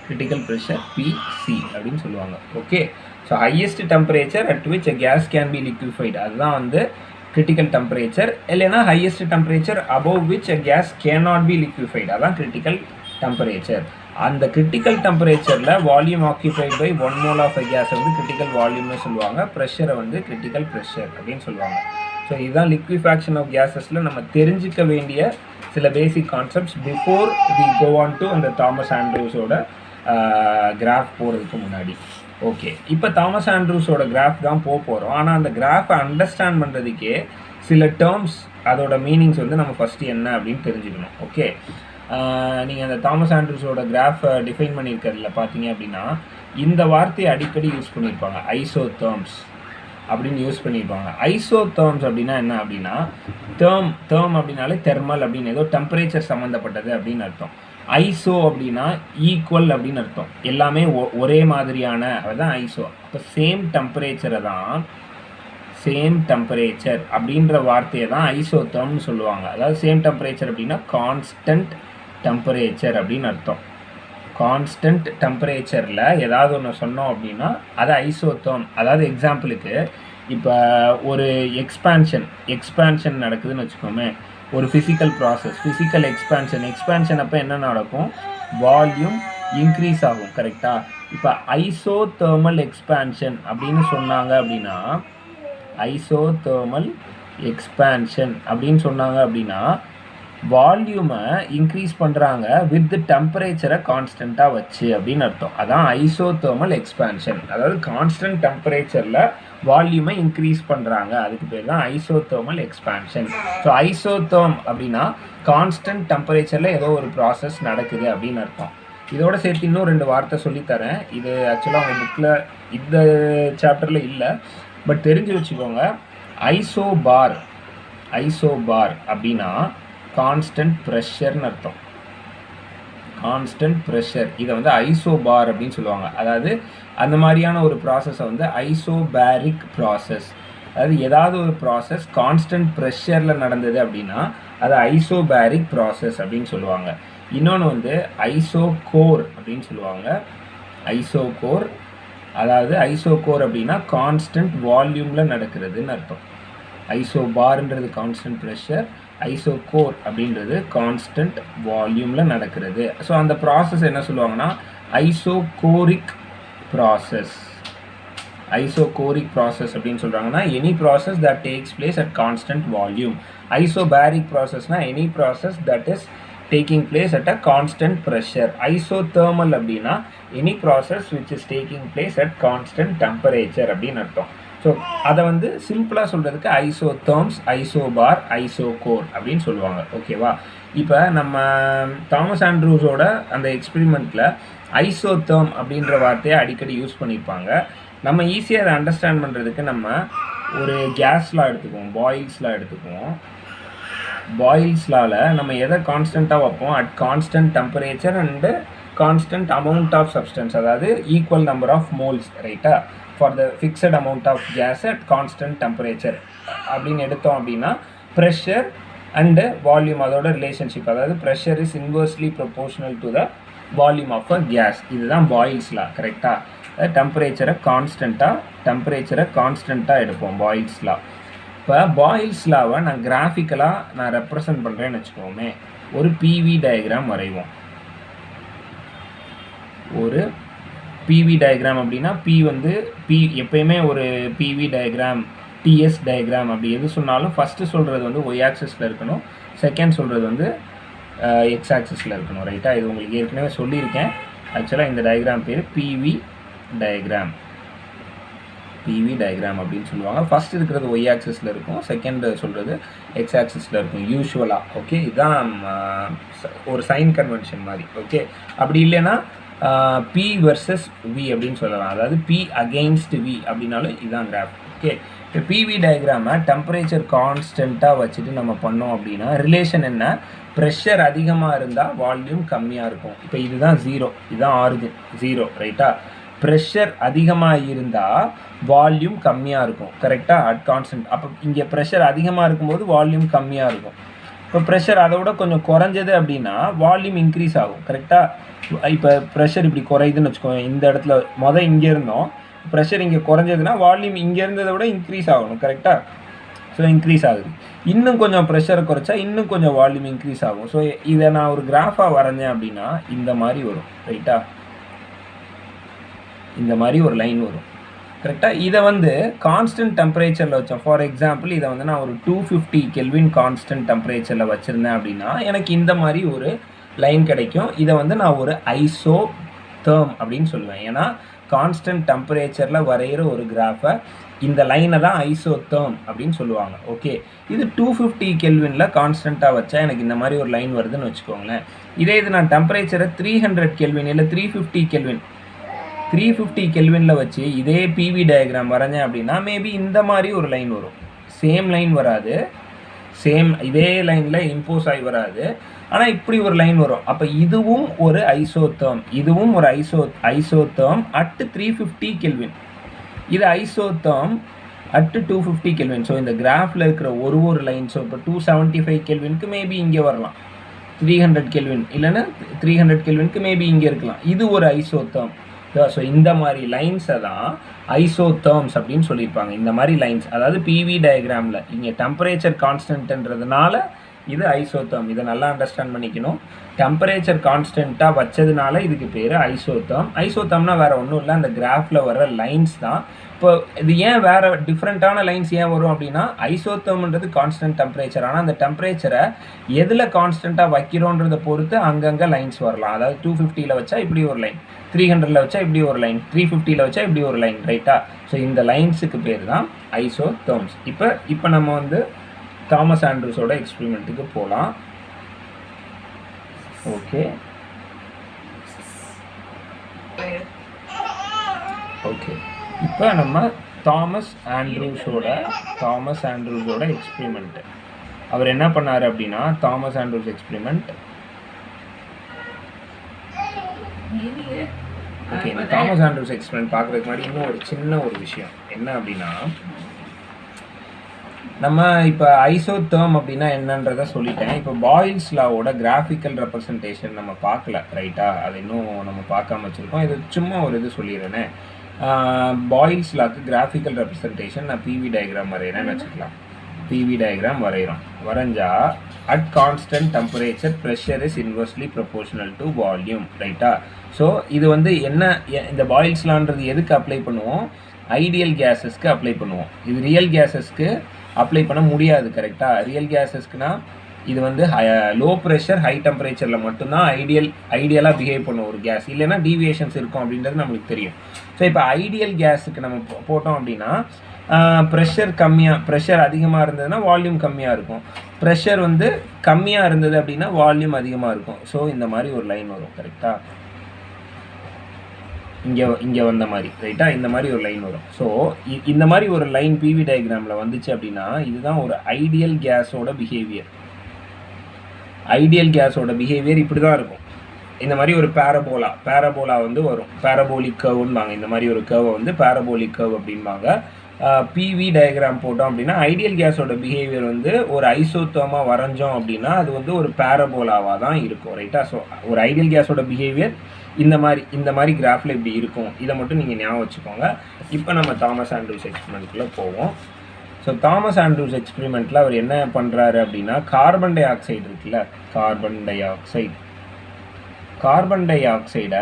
Critical pressure PC அப்படின்னு சொல்லுவாங்க. Okay, so highest temperature at which a gas can be liquefied அதுதான் வந்து critical temperature. இல்லைனா highest temperature above which a gas cannot be liquefied அதான் critical temperature. அந்த critical temperatureல volume occupied by 1 mole of a gas வந்து critical volume சொல்லுவாங்க. pressure வந்து critical pressure அப்படின்னு சொல்லுவாங்க. ஸோ இதுதான் liquefaction of gasesல நம்ம தெரிஞ்சிக்க வேண்டிய சில basic concepts before we go on to அந்த தாமஸ் ஆண்ட்ரூஸோட கிராஃப் போகிறதுக்கு முன்னாடி. ஓகே, இப்போ தாமஸ் ஆண்ட்ரூஸோட கிராஃப் தான் போகிறோம். ஆனால் அந்த கிராஃபை அண்டர்ஸ்டாண்ட் பண்ணுறதுக்கே சில டேர்ம்ஸ் அதோட மீனிங்ஸ் வந்து நம்ம ஃபஸ்ட்டு என்ன அப்படின்னு தெரிஞ்சுக்கணும். ஓகே, நீங்கள் அந்த தாமஸ் ஆண்ட்ரூஸோட கிராஃபை டிஃபைன் பண்ணியிருக்கிறதுல பார்த்தீங்க அப்படின்னா இந்த வார்த்தையை அடிக்கடி யூஸ் பண்ணியிருப்பாங்க. ஐசோதேர்ம்ஸ் அப்படின்னு யூஸ் பண்ணியிருப்பாங்க. ஐசோதேர்ம்ஸ் அப்படின்னா என்ன அப்படின்னா, தேர்ம் அப்படின்னாலே தெர்மல் அப்படின்னு ஏதோ டெம்பரேச்சர் சம்மந்தப்பட்டது அப்படின்னு அர்த்தம். ஐசோ அப்படின்னா ஈக்குவல் அப்படின்னு அர்த்தம். எல்லாமே ஒரே மாதிரியான, அதுதான் ஐசோ. இப்போ சேம் டெம்பரேச்சரை தான், சேம் டெம்பரேச்சர் அப்படின்ற வார்த்தையை தான் ஐசோதேர்ம்னு சொல்லுவாங்க. அதாவது சேம் டெம்பரேச்சர் அப்படின்னா கான்ஸ்டன்ட் டெம்பரேச்சர் அப்படின்னு அர்த்தம். கான்ஸ்டன்ட் டெம்பரேச்சரில் ஏதாவது ஒன்று சொன்னோம் அப்படின்னா அது ஐசோதேர்ம். அதாவது எக்ஸாம்பிளுக்கு இப்போ ஒரு எக்ஸ்பேன்ஷன் நடக்குதுன்னு வச்சுக்கோமே, ஒரு ஃபிசிக்கல் ப்ராசஸ், ஃபிசிக்கல் எக்ஸ்பேன்ஷன் அப்போ என்ன நடக்கும், வால்யூம் இன்க்ரீஸ் ஆகும். கரெக்டாக? இப்போ ஐசோதேர்மல் எக்ஸ்பேன்ஷன் அப்படின்னு சொன்னாங்க அப்படின்னா, ஐசோதேர்மல் எக்ஸ்பேன்ஷன் அப்படின்னு சொன்னாங்க அப்படின்னா வால்யூமை இன்க்ரீஸ் பண்ணுறாங்க வித் டெம்பரேச்சரை கான்ஸ்டண்ட்டாக வச்சு அப்படின்னு அர்த்தம். அதான் ஐசோதேர்மல் எக்ஸ்பேன்ஷன். அதாவது கான்ஸ்டன்ட் டெம்பரேச்சரில் வால்யூமை இன்க்ரீஸ் பண்ணுறாங்க, அதுக்கு பேர் தான் ஐசோதேர்மல் எக்ஸ்பேன்ஷன். ஸோ ஐசோதேர்ம் அப்படின்னா கான்ஸ்டன்ட் டெம்பரேச்சரில் ஏதோ ஒரு ப்ராசஸ் நடக்குது அப்படின்னு அர்த்தம். இதோட சேர்த்து இன்னும் 2 வார்த்தை சொல்லித்தரேன். இது ஆக்சுவலாக அவங்க புக்கில் இந்த சாப்டரில் இல்லை, பட் தெரிஞ்சு வச்சுக்கோங்க. ஐசோபார் அப்படின்னா கான்ஸ்டன்ட் ப்ரெஷர்னு அர்த்தம். கான்ஸ்டன்ட் ப்ரெஷர், இதை வந்து ஐசோபார் அப்படின்னு சொல்லுவாங்க. அதாவது அந்த மாதிரியான ஒரு ப்ராசஸை வந்து ஐசோபேரிக் ப்ராசஸ். அதாவது ஏதாவது ஒரு ப்ராசஸ் கான்ஸ்டன்ட் ப்ரெஷரில் நடந்தது அப்படின்னா அது ஐசோபேரிக் ப்ராசஸ் அப்படின்னு சொல்லுவாங்க. இன்னொன்று வந்து ஐசோகோர் அப்படின்னு சொல்லுவாங்க. ஐசோகோர், அதாவது ஐசோகோர் அப்படின்னா கான்ஸ்டன்ட் வால்யூமில் நடக்கிறதுன்னு அர்த்தம். ஐசோபார்ன்றது கான்ஸ்டன்ட் ப்ரெஷர், ஐசோகோர் அப்படின்றது கான்ஸ்டன்ட் வால்யூமில் நடக்கிறது. ஸோ அந்த ப்ராசஸ் என்ன சொல்லுவாங்கன்னா ஐசோகோரிக் ப்ராசஸ். ஐசோகோரிக் ப்ராசஸ் அப்படின்னு சொல்கிறாங்கன்னா any process that takes place at constant volume. Isobaric ப்ராசஸ்னால் any process that is taking place at a constant pressure. Isothermal அப்படின்னா any process which is taking place at constant temperature அப்படின்னு அர்த்தம். So அதை வந்து சிம்பிளாக சொல்கிறதுக்கு ஐசோதெர்ம்ஸ், ஐசோபார், ஐசோகோர் அப்படின்னு சொல்லுவாங்க. ஓகேவா? இப்போ நம்ம தாமஸ் ஆண்ட்ரூஸோட அந்த எக்ஸ்பெரிமெண்ட்டில் ஐசோதெர்ம் அப்படின்ற வார்த்தையை அடிக்கடி யூஸ் பண்ணியிருப்பாங்க. நம்ம ஈஸியாக அதை அண்டர்ஸ்டாண்ட் பண்ணுறதுக்கு நம்ம ஒரு கேஸ்லாம் எடுத்துக்குவோம், பாயில்ஸ்லாம் எடுத்துக்குவோம். பாயில்ஸ்லால் நம்ம எதை கான்ஸ்டண்ட்டாக வைப்போம்? At constant temperature and constant amount of substance, அதாவது ஈக்குவல் நம்பர் ஆஃப் மோல்ஸ், ரைட்டா, for the fixed amount of gas at constant temperature அப்படின்னு எடுத்தோம் அப்படின்னா ப்ரெஷர் அண்டு வால்யூம் அதோட ரிலேஷன்ஷிப், அதாவது pressure is inversely proportional to the volume of a gas. இதுதான் Boyle's law, கரெக்டாக. டெம்பரேச்சரை கான்ஸ்டண்ட்டாக எடுப்போம் பாயில்ஸ்லா. இப்போ பாயில்ஸ்லாவை நான் கிராஃபிக்கலாக ரெப்ரசன்ட் பண்ணுறேன்னு வச்சுக்கோமே. ஒரு பிவி டயக்ராம் வரைவோம். ஒரு பிவி டயக்ராம் அப்படின்னா எப்பயுமே ஒரு பிவி டயக்ராம், டிஎஸ் டயக்ராம் அப்படி எது சொன்னாலும் ஃபஸ்ட்டு சொல்கிறது வந்து ஒய் ஆக்சிஸில் இருக்கணும், செகண்ட் சொல்கிறது வந்து எக்ஸ் ஆக்சிஸில் இருக்கணும், ரைட்டா. இது உங்களுக்கு ஏற்கனவே சொல்லியிருக்கேன். ஆக்சுவலாக இந்த டயக்ராம் பேர் பிவி டயக்ராம் அப்படின்னு சொல்லுவாங்க. ஃபஸ்ட் இருக்கிறது ஒய் ஆக்சிஸில் இருக்கும், செகண்ட் சொல்கிறது எக்ஸ் ஆக்சிஸில் இருக்கும் யூஸ்வலாக. ஓகே, இதுதான் ஒரு சைன் கன்வென்ஷன் மாதிரி. ஓகே, அப்படி இல்லைன்னா பி வெர்சஸ் வி அப்படின்னு சொல்லலாம், அதாவது பி அகெயின்ஸ்ட் வி அப்படின்னாலும் இதுதான் கிராஃப். ஓகே, இப்போ பிவி டயக்ராமை டெம்பரேச்சர் கான்ஸ்டண்ட்டாக வச்சுட்டு நம்ம பண்ணோம் அப்படின்னா ரிலேஷன் என்ன? ப்ரெஷர் அதிகமாக இருந்தால் வால்யூம் கம்மியாக இருக்கும். இப்போ இதுதான் 0, இதுதான் ஆரிஜின் 0, ரைட்டா. ப்ரெஷர் அதிகமாக இருந்தால் வால்யூம் கம்மியாக இருக்கும், கரெக்டாக, அட் கான்ஸ்டன்ட். அப்போ இங்கே ப்ரெஷர் அதிகமாக இருக்கும்போது வால்யூம் கம்மியாக இருக்கும். இப்போ ப்ரெஷர் அதை விட கொஞ்சம் குறைஞ்சது அப்படின்னா வால்யூம் இன்க்ரீஸ் ஆகும், கரெக்டாக. இப்போ ப்ரெஷர் இப்படி குறையுதுன்னு வச்சுக்கோங்க, இந்த இடத்துல இங்கே இருந்தோம், ப்ரெஷர் இங்கே குறைஞ்சதுன்னா வால்யூம் இங்கே இருந்ததை விட இன்க்ரீஸ் ஆகணும், கரெக்டாக. ஸோ இன்க்ரீஸ் ஆகுது. இன்னும் கொஞ்சம் ப்ரெஷரை குறைச்சா இன்னும் கொஞ்சம் வால்யூம் இன்க்ரீஸ் ஆகும். ஸோ இதை நான் ஒரு கிராஃபாக வரைஞ்சேன் அப்படின்னா இந்த மாதிரி வரும், ரைட்டா. இந்த மாதிரி ஒரு லைன் வரும், கரெக்டாக. இதை வந்து கான்ஸ்டன்ட் டெம்பரேச்சரில் வச்சோம். ஃபார் எக்ஸாம்பிள் இதை வந்து நான் ஒரு 250 கெல்வின் கான்ஸ்டன்ட் டெம்பரேச்சரில் வச்சுருந்தேன் அப்படின்னா எனக்கு இந்த மாதிரி ஒரு லைன் கிடைக்கும். இதை வந்து நான் ஒரு ஐசோதெர்ம் அப்படின்னு சொல்லுவேன். ஏன்னா கான்ஸ்டன்ட் டெம்பரேச்சரில் வரைகிற ஒரு கிராஃபை இந்த லைனை தான் ஐசோதெர்ம் அப்படின்னு சொல்லுவாங்க. ஓகே, இது 250 கெல்வினில் கான்ஸ்டண்ட்டாக வச்சா எனக்கு இந்த மாதிரி ஒரு லைன் வருதுன்னு வச்சுக்கோங்களேன். இது நான் டெம்பரேச்சரை 300 கெல்வின் இல்லை 350 கெல்வினில் வச்சு இதே பிவி டயக்ராம் வரைஞ்சேன் அப்படின்னா மேபி இந்த மாதிரி ஒரு லைன் வரும். சேம் லைன் வராது, இதே லைனில் இம்போஸ் ஆகி வராது, ஆனால் இப்படி ஒரு லைன் வரும். அப்போ இதுவும் ஒரு ஐசோதெர்ம், இதுவும் ஒரு ஐசோதெர்ம் அட் 350 கெல்வின். இது ஐசோதெர்ம் அட் 250 கெல்வின். ஸோ இந்த கிராஃபில் இருக்கிற ஒரு லைன், ஸோ இப்போ 275 கெல்வினுக்கு மேபி இங்கே வரலாம், 300 கெல்வின் இல்லைன்னா 300 கெல்வினுக்கு மேபி இங்கே இருக்கலாம். இது ஒரு ஐசோதெர்ம். ஸோ இந்த மாதிரி லைன்ஸை தான் ஐசோதெர்ம்ஸ் அப்படின்னு சொல்லியிருப்பாங்க. இந்த மாதிரி லைன்ஸ், அதாவது பிவி டயக்ராமில் இங்கே டெம்பரேச்சர் கான்ஸ்டன்ட்ன்றதுனால இது ஐசோதெர்ம். இதை நல்லா அண்டர்ஸ்டாண்ட் பண்ணிக்கணும். டெம்பரேச்சர் கான்ஸ்டண்ட்டாக வச்சதுனால இதுக்கு பேர் ஐசோதெர்ம். ஐசோதெர்ம்னா வேறு ஒன்றும் இல்லை, அந்த கிராஃபில் வர லைன்ஸ் தான். இப்போ இது ஏன் வேறு டிஃப்ரெண்ட்டான லைன்ஸ் ஏன் வரும் அப்படின்னா ஐசோதெர்ம்ன்றது கான்ஸ்டன்ட் டெம்பரேச்சர், ஆனால் அந்த டெம்பரேச்சரை எதில் கான்ஸ்டண்ட்டாக வைக்கிறோன்றதை பொறுத்து அங்கங்கே லைன்ஸ் வரலாம். அதாவது 250ல் வச்சா இப்படி ஒரு லைன், 300ல் வச்சா இப்படி ஒரு லைன், 350ல் வச்சா இப்படி ஒரு லைன், ரைட்டா. ஸோ இந்த லைன்ஸுக்கு பேர் தான் ஐசோதெர்ம்ஸ். இப்போ நம்ம வந்து தாமஸ் ஆண்ட்ரூஸோட எக்ஸ்பெரிமெண்ட்டுக்கு போகலாம். ஓகே, இப்போ நம்ம தாமஸ் ஆண்ட்ரூஸோட எக்ஸ்பெரிமெண்ட் அவர் என்ன பண்ணார் அப்படின்னா, தாமஸ் ஆண்ட்ரூஸ் எக்ஸ்பெரிமெண்ட். ஓகே, இந்த தாமஸ் ஆண்ட்ரூஸ் எக்ஸ்பெரிமெண்ட் பார்க்குறதுக்கு முன்னாடி இன்னும் ஒரு சின்ன ஒரு விஷயம் என்ன அப்படின்னா, நம்ம இப்போ ஐசோதெர்ம் அப்படின்னா என்னன்றதை சொல்லிட்டேன். இப்போ பாயில்ஸ் லாவோட கிராஃபிக்கல் ரெப்ரசன்டேஷன் நம்ம பார்க்கல, ரைட்டா. அது இன்னும் நம்ம பார்க்காம வச்சுருக்கோம். இது சும்மா ஒரு இது சொல்லிடுறேனே. பாயில்ஸ் லாக்கு கிராஃபிக்கல் ரெப்ரசன்டேஷன் நான் பிவி டயக்ராம் வரைகிறேன்னு வச்சுக்கலாம். பிவி டயக்ராம் வரைஞ்சா at constant temperature pressure is inversely proportional to volume, ரைட்டா. ஸோ இது வந்து என்ன, இந்த பாயில்ஸ் லான்றது எதுக்கு அப்ளை பண்ணுவோம்? ஐடியல் கேஸஸ்க்கு அப்ளை பண்ணுவோம். இது ரியல் கேஸஸ்க்கு அப்ளை பண்ண முடியாது, கரெக்டாக. ரியல் கேஸஸ்க்குனா இது வந்து லோ ப்ரெஷர் ஹை டெம்பரேச்சரில் மட்டும்தான் ஐடியலாக பிஹேவ் பண்ணும் ஒரு கேஸ், இல்லைன்னா டீவியேஷன்ஸ் இருக்கும் அப்படின்றது நம்மளுக்கு தெரியும். ஸோ இப்போ ஐடியல் கேஸுக்கு நம்ம போட்டோம் அப்படின்னா ப்ரெஷர் அதிகமாக இருந்ததுன்னா வால்யூம் கம்மியாக இருக்கும். ப்ரெஷர் வந்து கம்மியாக இருந்தது அப்படின்னா வால்யூம் அதிகமாக இருக்கும். ஸோ இந்த மாதிரி ஒரு லைன் வரும். கரெக்டாக இங்கே வந்த மாதிரி ரைட்டா, இந்த மாதிரி ஒரு லைன் வரும். ஸோ இந்த மாதிரி ஒரு லைன் பிவி டயக்ராமில் வந்துச்சு அப்படின்னா இதுதான் ஒரு ஐடியல் கேஸோட பிஹேவியர். ஐடியல் கேஸோட பிஹேவியர் இப்படி தான் இருக்கும். இந்த மாதிரி ஒரு பேரபோலா வந்து வரும். பேரபோலிக் கர்வ்ன்பாங்க. இந்த மாதிரி ஒரு கர்வை வந்து பேரபோலிக் கர்வ் அப்படின்பாங்க. பிவி டயக்ராம் போட்டோம் அப்படின்னா ஐடியல் கேஸோட பிஹேவியர் வந்து ஒரு ஐசோதர்மாக வரைஞ்சோம் அப்படின்னா அது வந்து ஒரு பேரபோலாவாக தான் இருக்கும். ரைட்டா. ஸோ ஒரு ஐடியல் கேஸோட பிஹேவியர் இந்த மாதிரி கிராஃபில் இப்படி இருக்கும். இதை மட்டும் நீங்கள் ஞாபகம் வச்சுக்கோங்க. இப்போ நம்ம தாமஸ் ஆண்ட்ரூஸ் எக்ஸ்பெரிமெண்ட்டுக்குள்ளே போவோம். ஸோ தாமஸ் ஆண்ட்ரூஸ் எக்ஸ்பெரிமெண்ட்டில் அவர் என்ன பண்ணுறாரு அப்படின்னா கார்பன் டை ஆக்சைடு இருக்குல்ல, கார்பன் டை ஆக்சைடை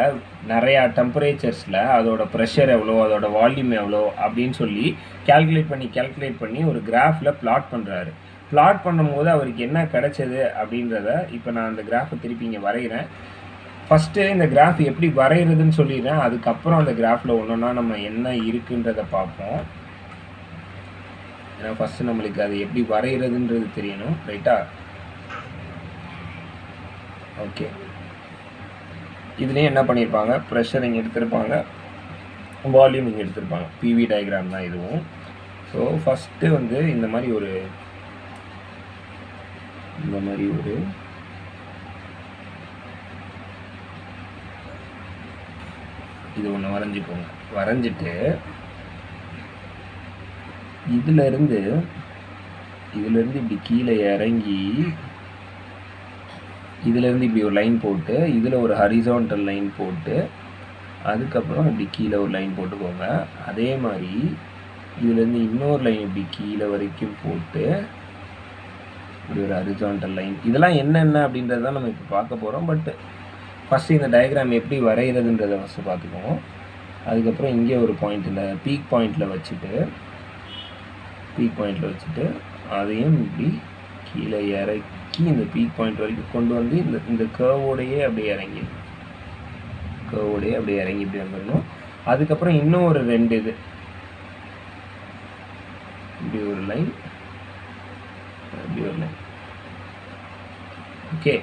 நிறையா டெம்பரேச்சர்ஸில் அதோட ப்ரெஷர் எவ்வளோ, அதோட வால்யூம் எவ்வளோ அப்படின்னு சொல்லி கேல்குலேட் பண்ணி ஒரு கிராஃபில் பிளாட் பண்ணுறாரு. பிளாட் பண்ணும்போது அவருக்கு என்ன கிடைச்சது அப்படின்றத இப்போ நான் அந்த கிராஃபை திருப்பி இங்கே வரைகிறேன். ஃபஸ்ட்டு இந்த கிராஃப் எப்படி வரைகிறதுன்னு சொல்லிடுறேன். அதுக்கப்புறம் அந்த கிராஃபில் ஒன்றுன்னா நம்ம என்ன இருக்குன்றதை பார்ப்போம். ஏன்னா ஃபஸ்ட்டு நம்மளுக்கு அது எப்படி வரைகிறதுன்றது தெரியணும். ரைட்டா. ஓகே. இதுலேயும் என்ன பண்ணியிருப்பாங்க, ப்ரெஷர் இங்கே எடுத்திருப்பாங்க, வால்யூம் இங்கே எடுத்திருப்பாங்க. பிவி டயக்ராம் தான் இதுவும். ஸோ ஃபஸ்ட்டு வந்து இந்த மாதிரி ஒரு இது ஒன்று வரைஞ்சிக்கோங்க. வரைஞ்சிட்டு இதிலேருந்து இப்படி கீழே இறங்கி இதிலேருந்து இப்படி ஒரு லைன் போட்டு இதில் ஒரு ஹரிசான்டல் லைன் போட்டு அதுக்கப்புறம் இப்படி கீழே ஒரு லைன் போட்டுக்கோங்க. அதே மாதிரி இதுலேருந்து இன்னொரு லைன் இப்படி கீழே வரைக்கும் போட்டு இப்படி ஒரு ஹரிசான்டல் லைன். இதெல்லாம் என்னென்ன அப்படின்றது தான் நம்ம இப்போ பார்க்க போகிறோம். பட் ஃபஸ்ட்டு இந்த டயக்ராம் எப்படி வரைகிறதுன்றதை ஃபஸ்ட்டு பார்த்துக்குவோம். அதுக்கப்புறம் இங்கே ஒரு பாயிண்ட் இந்த பீக் பாயிண்டில் வச்சுட்டு அதையும் இப்படி கீழே இறக்கி இந்த பீக் பாயிண்ட் வரைக்கும் கொண்டு வந்து இந்த கர்வோடையே அப்படியே இறங்கி இப்படி வந்துடணும். அதுக்கப்புறம் இன்னும் ஒரு 2 இது இப்படி ஒரு லைன் ஓகே.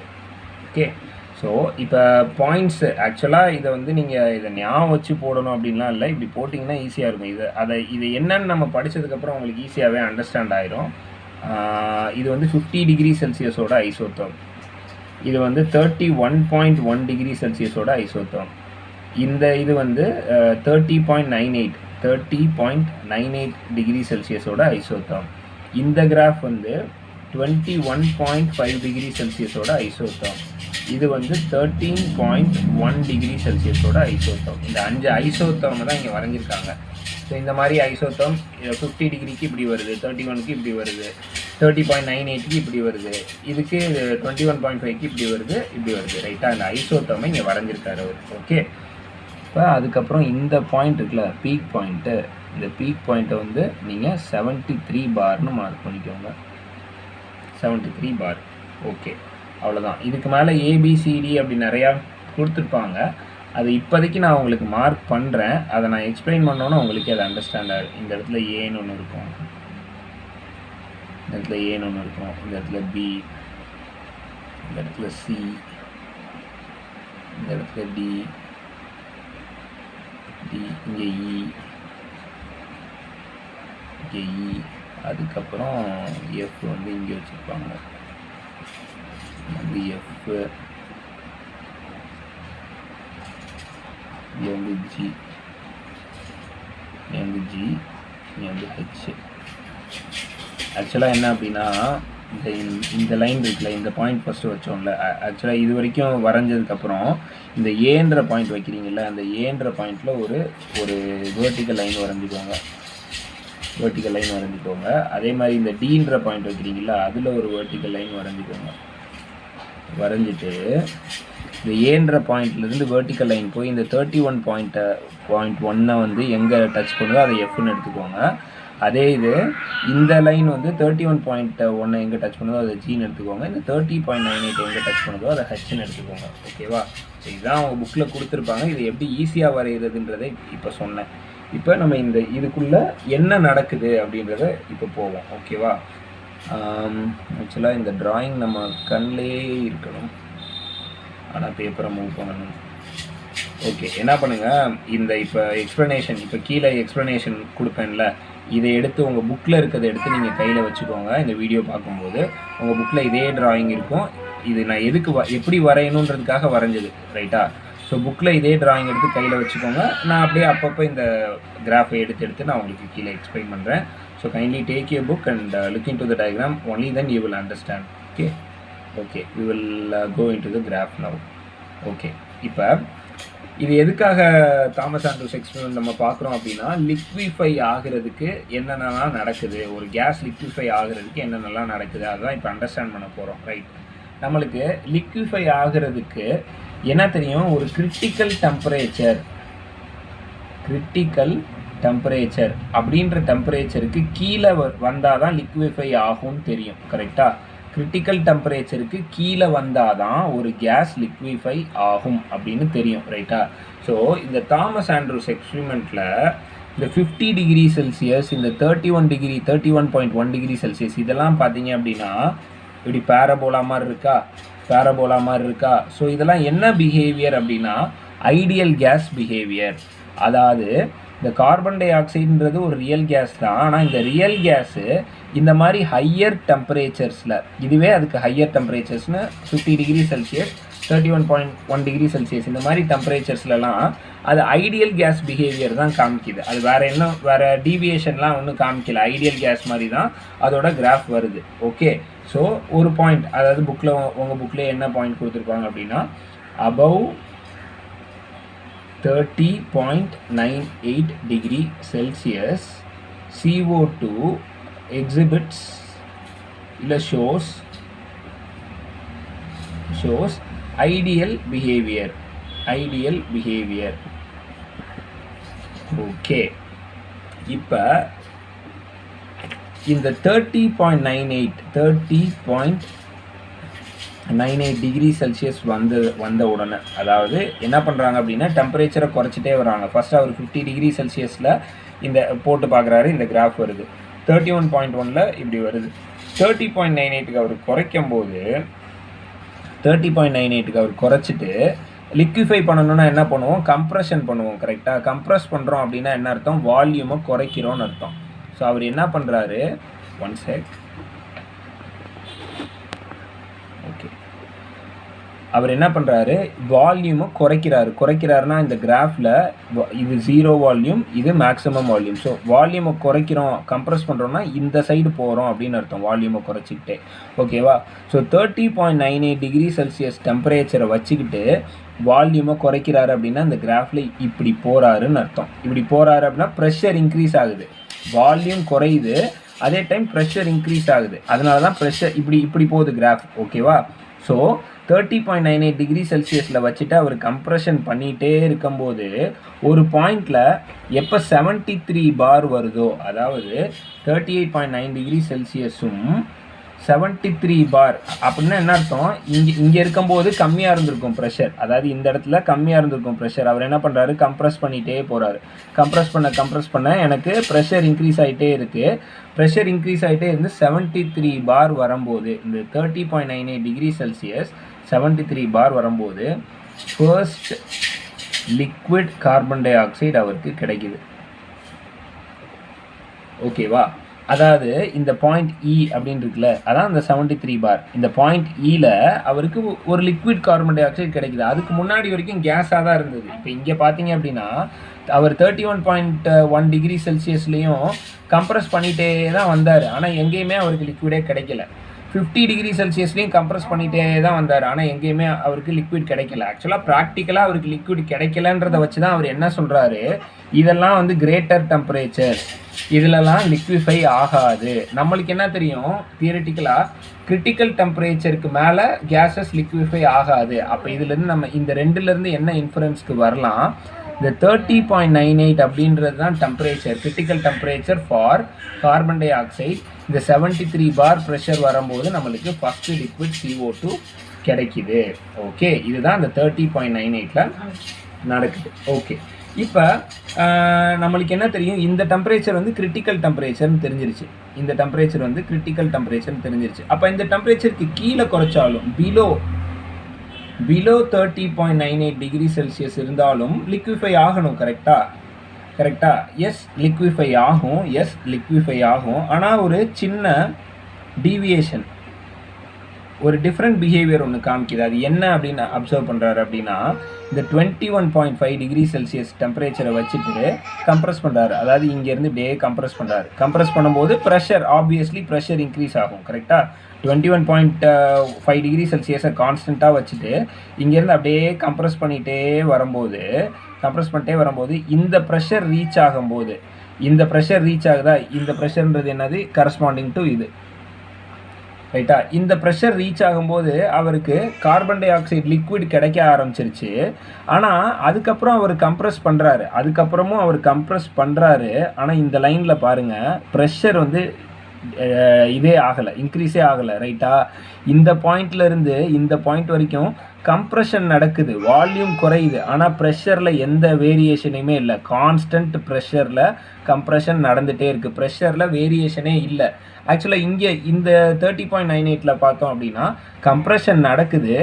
ஸோ இப்போ பாயிண்ட்ஸு ஆக்சுவலாக இதை வந்து நீங்கள் இதை ஞாபகம் வச்சு போடணும் அப்படின்லாம் இல்லை. இப்படி போட்டிங்கன்னா ஈஸியாக இருக்கும். இது என்னன்னு நம்ம படித்ததுக்கப்புறம் உங்களுக்கு ஈஸியாகவே அண்டர்ஸ்டாண்ட் ஆயிரும். இது வந்து 50 டிகிரி செல்சியஸோட ஐசோதர்ம். இது வந்து 31.1 டிகிரி செல்சியஸோட ஐசோதர்ம். இந்த இது வந்து 30.98 டிகிரி செல்சியஸோட ஐசோதர்ம். இந்த கிராஃப் வந்து 21.5 டிகிரி செல்சியஸோட ஐசோதர்ம். இது வந்து 13.1 டிகிரி செல்சியஸோட ஐசோதர்ம். இந்த 5 ஐசோதர்ம் தான் இங்கே வரைஞ்சிருக்காங்க. ஸோ இந்த மாதிரி ஐசோதர்ம் 50 டிகிரிக்கு இப்படி வருது, 31க்கு இப்படி வருது, 30.98க்கு இப்படி வருது, இதுக்கு 21.5க்கு இப்படி வருது. ரைட்டாக இந்த ஐசோதர்மை இங்கே வரைஞ்சிருக்காரு அவர். ஓகே. இப்போ அதுக்கப்புறம் இந்த பாயிண்ட் இருக்குல்ல, பீக் பாயிண்ட்டு, இந்த பீக் பாயிண்ட்டை வந்து நீங்கள் 73 பார்னு மார்க் பண்ணிக்கோங்க. 73 பார். ஓகே, அவ்வளோதான். இதுக்கு மேலே ஏபிசிடி அப்படி நிறையா கொடுத்துருப்பாங்க. அது இப்போதைக்கு நான் உங்களுக்கு மார்க் பண்ணுறேன். அதை நான் எக்ஸ்பிளைன் பண்ணோன்னா உங்களுக்கே அது அண்டர்ஸ்டாண்ட் ஆகும். இந்த இடத்துல ஏன்னு ஒன்று இருக்கும், இந்த இடத்துல பி, இந்த இடத்துல சி, இந்த இடத்துல டி, இங்கே இ, அதுக்கப்புறம் எஃப் வந்து இங்கே வச்சுருப்பாங்க. வந்து எஃப், இங்கே வந்து ஜி, இங்கே வந்து ஹெச். ஆக்சுவலாக என்ன அப்படின்னா இந்த லைன் இருக்குல்ல, இந்த பாயிண்ட் ஃபஸ்ட்டு வச்சோம்ல, ஆக்சுவலாக இது வரைக்கும் வரைஞ்சதுக்கப்புறம் இந்த ஏன்ற பாயிண்ட் வைக்கிறீங்கல்ல, அந்த ஏன்ற பாயிண்டில் ஒரு வேர்ட்டிக்கல் லைன் வரைஞ்சிக்கோங்க. அதே மாதிரி இந்த டீன்ற பாயிண்ட் வைக்கிறீங்களா, அதில் ஒரு வேர்ட்டிக்கல் லைன் வரைஞ்சிட்டு இந்த ஏன்ற பாயிண்ட்லேருந்து வேர்ட்டிக்கல் லைன் போய் இந்த 31.1 வந்து எங்கே டச் பண்ணுதோ அதை எஃப்னு எடுத்துக்கோங்க. அதே இது இந்த லைன் வந்து 31.1 எங்கே டச் பண்ணுதோ அதை ஜின்னு எடுத்துக்கோங்க. இந்த 30.98 எங்கே டச் பண்ணுதோ அதை ஹெச்ன்னு எடுத்துக்கோங்க. ஓகேவா? ஸோ இதுதான் அவங்க புக்கில் கொடுத்துருப்பாங்க. இது எப்படி ஈஸியாக வரைகிறதுன்றதை இப்போ சொன்னேன். இப்போ நம்ம இதுக்குள்ளே என்ன நடக்குது அப்படின்றத இப்போ போவோம். ஓகேவா? ஆக்சுவலாக இந்த ட்ராயிங் நம்ம கண்ணிலே இருக்கணும், ஆனால் பேப்பரை மூவ் பண்ணணும். ஓகே, என்ன பண்ணுங்கள், இப்போ எக்ஸ்ப்ளனேஷன், இப்போ கீழே எக்ஸ்ப்ளனேஷன் கொடுப்பேன்ல, இதை எடுத்து உங்கள் புக்கில் இருக்கிறத எடுத்து நீங்கள் கையில் வச்சுக்கோங்க. இந்த வீடியோ பார்க்கும்போது உங்கள் புக்கில் இதே ட்ராயிங் இருக்கும். இது நான் எப்படி வரையணுன்றதுக்காக வரைஞ்சது, ரைட்டா? ஸோ புக்கில் இதே ட்ராயிங் எடுத்து கையில் வச்சுக்கோங்க. நான் அப்படியே அப்பப்போ இந்த கிராஃபை எடுத்து நான் உங்களுக்கு கீழே எக்ஸ்பிளைன் பண்ணுறேன். So kindly take you book and look into the diagram, only then you will understand. Okay, we will go into the graph now. Okay, இப்போ இது எதுக்காக தாமஸ் ஆண்ட்ரூஸ் எக்ஸ்பெரிமெண்ட் நம்ம பார்க்குறோம் அப்படின்னா, லிக்விஃபை ஆகிறதுக்கு என்னென்னலாம் நடக்குது, ஒரு கேஸ் லிக்விஃபை ஆகிறதுக்கு என்னென்னலாம் நடக்குது, அதுதான் இப்போ அண்டர்ஸ்டாண்ட் பண்ண போகிறோம். ரைட், நம்மளுக்கு லிக்விஃபை ஆகிறதுக்கு என்ன தெரியும், ஒரு கிரிட்டிக்கல் டெம்பரேச்சர் அப்படின்ற டெம்பரேச்சருக்கு கீழே வந்தால் தான் லிக்விஃபை ஆகும்னு தெரியும். கரெக்டாக? கிரிட்டிக்கல் டெம்பரேச்சருக்கு கீழே வந்தால் தான் ஒரு கேஸ் லிக்விஃபை ஆகும் அப்படின்னு தெரியும். ரைட்டா? ஸோ இந்த தாமஸ் ஆண்ட்ரூஸ் எக்ஸ்பெரிமெண்ட்டில் இந்த 50 டிகிரி செல்சியஸ், இந்த 31.1 டிகிரி செல்சியஸ் இதெல்லாம் பார்த்தீங்க அப்படின்னா இப்படி பேரபோலா மாதிரி இருக்கா. ஸோ இதெல்லாம் என்ன பிஹேவியர் அப்படின்னா, ஐடியல் கேஸ் பிஹேவியர். அதாவது இந்த கார்பன் டை ஆக்சைடுன்றது ஒரு ரியல் கேஸ் தான். ஆனால் இந்த ரியல் கேஸு இந்த மாதிரி ஹையர் டெம்பரேச்சர்ஸில், இதுவே அதுக்கு ஹையர் டெம்பரேச்சர்ஸ்னு 50 டிகிரி செல்சியஸ், 31.1 டிகிரி செல்சியஸ் இந்த மாதிரி டெம்பரேச்சர்ஸ்லாம் அது ஐடியல் கேஸ் பிஹேவியர் தான் காமிக்குது. அது வேறு டீவியேஷன்லாம் ஒன்றும் காமிக்கல, ஐடியல் கேஸ் மாதிரி தான் அதோட கிராஃப் வருது. ஓகே, ஸோ ஒரு பாயிண்ட், அதாவது உங்கள் புக்கில் என்ன பாயிண்ட் கொடுத்துருப்பாங்க அப்படின்னா, above 30.98 degree Celsius CO2 exhibits இல்லை shows ideal behavior. ஓகே, இப்போ இந்த 30.98 டிகிரி செல்சியஸ் வந்த உடனே, அதாவது என்ன பண்ணுறாங்க அப்படின்னா, டெம்பரேச்சரை குறைச்சிட்டே வராங்க. ஃபஸ்ட்டு அவர் 50 டிகிரி செல்சியஸில் இந்த போட்டு பார்க்குறாரு, இந்த கிராஃப் வருது. 31.1 இப்படி வருது. 30.98க்கு அவர் குறைக்கும்போது, 30.98க்கு அவர் குறைச்சிட்டு லிக்விஃபை பண்ணணும்னா என்ன பண்ணுவோம், கம்ப்ரெஷன் பண்ணுவோம். கரெக்டாக? கம்ப்ரெஸ் பண்ணுறோம் அப்படின்னா என்ன அர்த்தம், வால்யூமை குறைக்கிறோன்னு அர்த்தம். ஸோ அவர் என்ன பண்ணுறாரு, ஒன் செக், ஓகே, அவர் என்ன பண்ணுறாரு, வால்யூமை குறைக்கிறாருன்னா இந்த கிராஃபில் இது 0 வால்யூம், இது மேக்ஸிமம் வால்யூம். ஸோ வால்யூமை குறைக்கிறோம், கம்ப்ரெஸ் பண்ணுறோம்னா இந்த சைடு போகிறோம் அப்படின்னு அர்த்தம், வால்யூமை குறைச்சிக்கிட்டே. ஓகேவா? ஸோ 30.98 டிகிரி செல்சியஸ் டெம்பரேச்சரை வச்சுக்கிட்டு வால்யூமை குறைக்கிறாரு அப்படின்னா இந்த கிராஃபில் இப்படி போகிறாருன்னு அர்த்தம். இப்படி போகிறாரு அப்படின்னா ப்ரெஷர் இன்க்ரீஸ் ஆகுது, வால்யூம் குறையுது, அதே டைம் ப்ரெஷர் இன்க்ரீஸ் ஆகுது. அதனால தான் ப்ரெஷர் இப்படி போகுது கிராஃப். ஓகேவா? ஸோ 30.98 டிகிரி செல்சியஸில் வச்சுட்டு அவர் கம்ப்ரெஷன் பண்ணிகிட்டே இருக்கும்போது ஒரு பாயிண்டில் எப்போ 73 பார் வருதோ, அதாவது 38.9 டிகிரி செல்சியஸும் 73 பார் அப்படின்னா என்ன அர்த்தம், இங்கே இருக்கும்போது கம்மியாக இருந்திருக்கும் ப்ரெஷர், அதாவது இந்த இடத்துல கம்மியாக இருந்திருக்கும் ப்ரெஷர். அவர் என்ன பண்ணுறாரு, கம்ப்ரெஸ் பண்ணிகிட்டே போகிறாரு. கம்ப்ரெஸ் பண்ண எனக்கு ப்ரெஷர் இன்க்ரீஸ் ஆகிட்டே இருக்குது. ப்ரெஷர் இன்க்ரீஸ் ஆகிட்டே இருந்து 73 பார் வரும்போது, இந்த 30.98 டிகிரி செல்சியஸ் 73 பார் வரும்போது first liquid carbon di oxide அவருக்கு கிடைக்குது. ஓகேவா? அதாவது இந்த பாயிண்ட் இ அப்படின்னு இருக்குல்ல, அதான் இந்த 73 பார். இந்த பாயிண்ட் இயில் அவருக்கு ஒரு லிக்விட் கார்பன் டை ஆக்சைடு கிடைக்குது. அதுக்கு முன்னாடி வரைக்கும் கேஸாக தான் இருந்தது. இப்போ இங்கே பார்த்தீங்க அப்படின்னா அவர் 31.1 டிகிரி செல்சியஸ்லேயும் கம்ப்ரெஸ் பண்ணிகிட்டே தான் வந்தார், ஆனால் எங்கேயுமே அவருக்கு லிக்விடே கிடைக்கல. 50 டிகிரி செல்சியஸ்லேயும் கம்ப்ரெஸ் பண்ணிகிட்டே தான் வந்தார், ஆனால் எங்கேயுமே அவருக்கு லிக்விட் கிடைக்கல. ஆக்சுவலாக ப்ராக்டிக்கலாக அவருக்கு லிக்விட் கிடைக்கலன்றதை வச்சு தான் அவர் என்ன சொல்கிறாரு, இதெல்லாம் வந்து கிரேட்டர் டெம்பரேச்சர், இதிலலாம் லிக்விஃபை ஆகாது. நம்மளுக்கு என்ன தெரியும், தியரிட்டிக்கலாக கிரிட்டிக்கல் டெம்பரேச்சருக்கு மேலே கேஸஸ் லிக்விஃபை ஆகாது. அப்போ இதுலேருந்து நம்ம இந்த ரெண்டுலேருந்து என்ன இன்ஃபரன்ஸ்க்கு வரலாம், இந்த 30.98 அப்படின்றது தான் temperature, critical temperature for carbon di oxide. இந்த 73 பார் ப்ரெஷர் வரும்போது நம்மளுக்கு ஃபஸ்ட்டு லிக்விட் CO2 கிடைக்குது. ஓகே, இதுதான் இந்த 30.98ல் நடக்குது. ஓகே, இப்போ நம்மளுக்கு என்ன தெரியும், இந்த டெம்பரேச்சர் வந்து கிரிட்டிக்கல் டெம்பரேச்சர்னு தெரிஞ்சிருச்சு. இந்த டெம்பரேச்சர் வந்து கிரிட்டிக்கல் டெம்பரேச்சர்னு தெரிஞ்சிருச்சு. அப்போ இந்த டெம்பரேச்சருக்கு கீழே குறைச்சாலும் பிலோ 30.98 டிகிரி செல்சியஸ் இருந்தாலும் லிக்விஃபை ஆகணும். கரெக்டா? எஸ் லிக்விஃபை ஆகும். ஆனால் ஒரு சின்ன டீவியேஷன், ஒரு டிஃப்ரெண்ட் பிஹேவியர் ஒன்று காமிக்குது. அது என்ன அப்படின்னு அப்சர்வ் பண்ணுறாரு அப்படின்னா, இந்த 21.5 டிகிரி செல்சியஸ் டெம்பரேச்சரை வச்சுட்டு கம்ப்ரஸ் பண்ணுறாரு. அதாவது இங்கேருந்து இப்படியே கம்ப்ரஸ் பண்ணுறாரு. கம்ப்ரஸ் பண்ணும்போது ஆப்வியஸ்லி ப்ரெஷர் இன்க்ரீஸ் ஆகும். கரெக்டாக? 21.5 டிகிரி செல்சியஸை கான்ஸ்டண்ட்டாக வச்சுட்டு இங்கேருந்து அப்படியே கம்ப்ரஸ் பண்ணிகிட்டே வரும்போது இந்த ப்ரெஷர் ரீச் ஆகும்போது, இந்த ப்ரெஷர் ரீச் ஆகுதா, இந்த ப்ரெஷர்ன்றது என்னது, கரஸ்பாண்டிங் டு இது. ரைட்டா? இந்த ப்ரெஷர் ரீச் ஆகும்போது அவருக்கு கார்பன் டை ஆக்சைடு லிக்விட் கிடைக்க ஆரம்பிச்சிருச்சு. ஆனால் அதுக்கப்புறம் அவர் கம்ப்ரஸ் பண்ணுறாரு. ஆனால் இந்த லைனில் பாருங்கள், ப்ரெஷர் வந்து இன்க்ரீஸே ஆகலை. ரைட்டா? இந்த பாயிண்ட்லேருந்து இந்த பாயிண்ட் வரைக்கும் கம்ப்ரெஷன் நடக்குது, வால்யூம் குறையுது. ஆனால் ப்ரெஷரில் எந்த வேரியேஷனுமே இல்லை. கான்ஸ்டன்ட் ப்ரெஷரில் கம்ப்ரெஷன் நடந்துகிட்டே இருக்குது. ப்ரெஷரில் வேரியேஷனே இல்லை. ஆக்சுவலாக இங்கே இந்த 30.98 பார்த்தோம் அப்படின்னா கம்ப்ரெஷன் நடக்குது.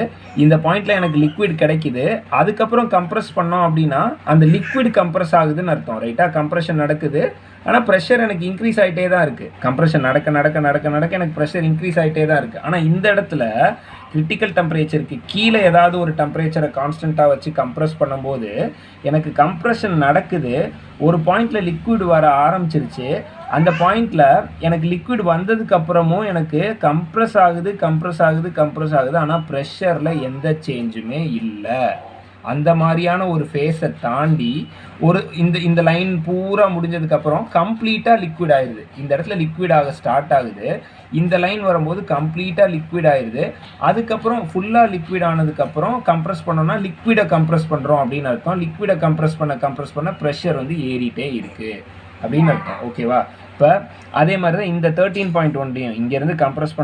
இந்த பாயிண்டில் எனக்கு லிக்விட் கிடைக்குது. அதுக்கப்புறம் கம்ப்ரெஸ் பண்ணோம் அப்படின்னா அந்த லிக்விட் கம்ப்ரெஸ் ஆகுதுன்னு அர்த்தம். ரைட்டா? கம்ப்ரெஷன் நடக்குது, ஆனால் ப்ரெஷர் எனக்கு இன்க்ரீஸ் ஆகிட்டே தான் இருக்குது. கம்ப்ரெஷன் நடக்க எனக்கு ப்ரெஷர் இன்க்ரீஸ் ஆகிட்டே தான் இருக்குது. ஆனால் இந்த இடத்துல கிரிட்டிக்கல் டெம்பரேச்சருக்கு கீழே ஏதாவது ஒரு டெம்பரேச்சரை கான்ஸ்டண்ட்டாக வச்சு கம்ப்ரெஸ் பண்ணும்போது எனக்கு கம்ப்ரெஷன் நடக்குது. ஒரு பாயிண்டில் லிக்விட் வர ஆரம்பிச்சிருச்சு. அந்த பாயிண்டில் எனக்கு லிக்விட் வந்ததுக்கப்புறமும் எனக்கு கம்ப்ரெஸ் ஆகுது. ஆனால் ப்ரெஷரில் எந்த சேஞ்சுமே இல்லை. அந்த மாதிரியான ஒரு ஃபேஸை தாண்டி இந்த லைன் பூரா முடிஞ்சதுக்கப்புறம் கம்ப்ளீட்டாக லிக்விட் ஆயிடுது. இந்த இடத்துல லிக்விட் ஆக ஸ்டார்ட் ஆகுது. இந்த லைன் வரும்போது கம்ப்ளீட்டாக லிக்விட் ஆயிடுது. அதுக்கப்புறம் ஃபுல்லாக லிக்விட் ஆனதுக்கப்புறம் கம்ப்ரெஸ் பண்ணோம்னா லிக்விடை கம்ப்ரெஸ் பண்ணுறோம் அப்படின்னு அர்த்தம். லிக்விடை கம்ப்ரெஸ் பண்ண ப்ரெஷர் வந்து ஏறிட்டே இருக்குது அப்படின்னு அர்த்தம். ஓகேவா? இப்போ அதே மாதிரி தான் இந்த 13.1 இங்கேருந்து கம்ப்ரெஸ்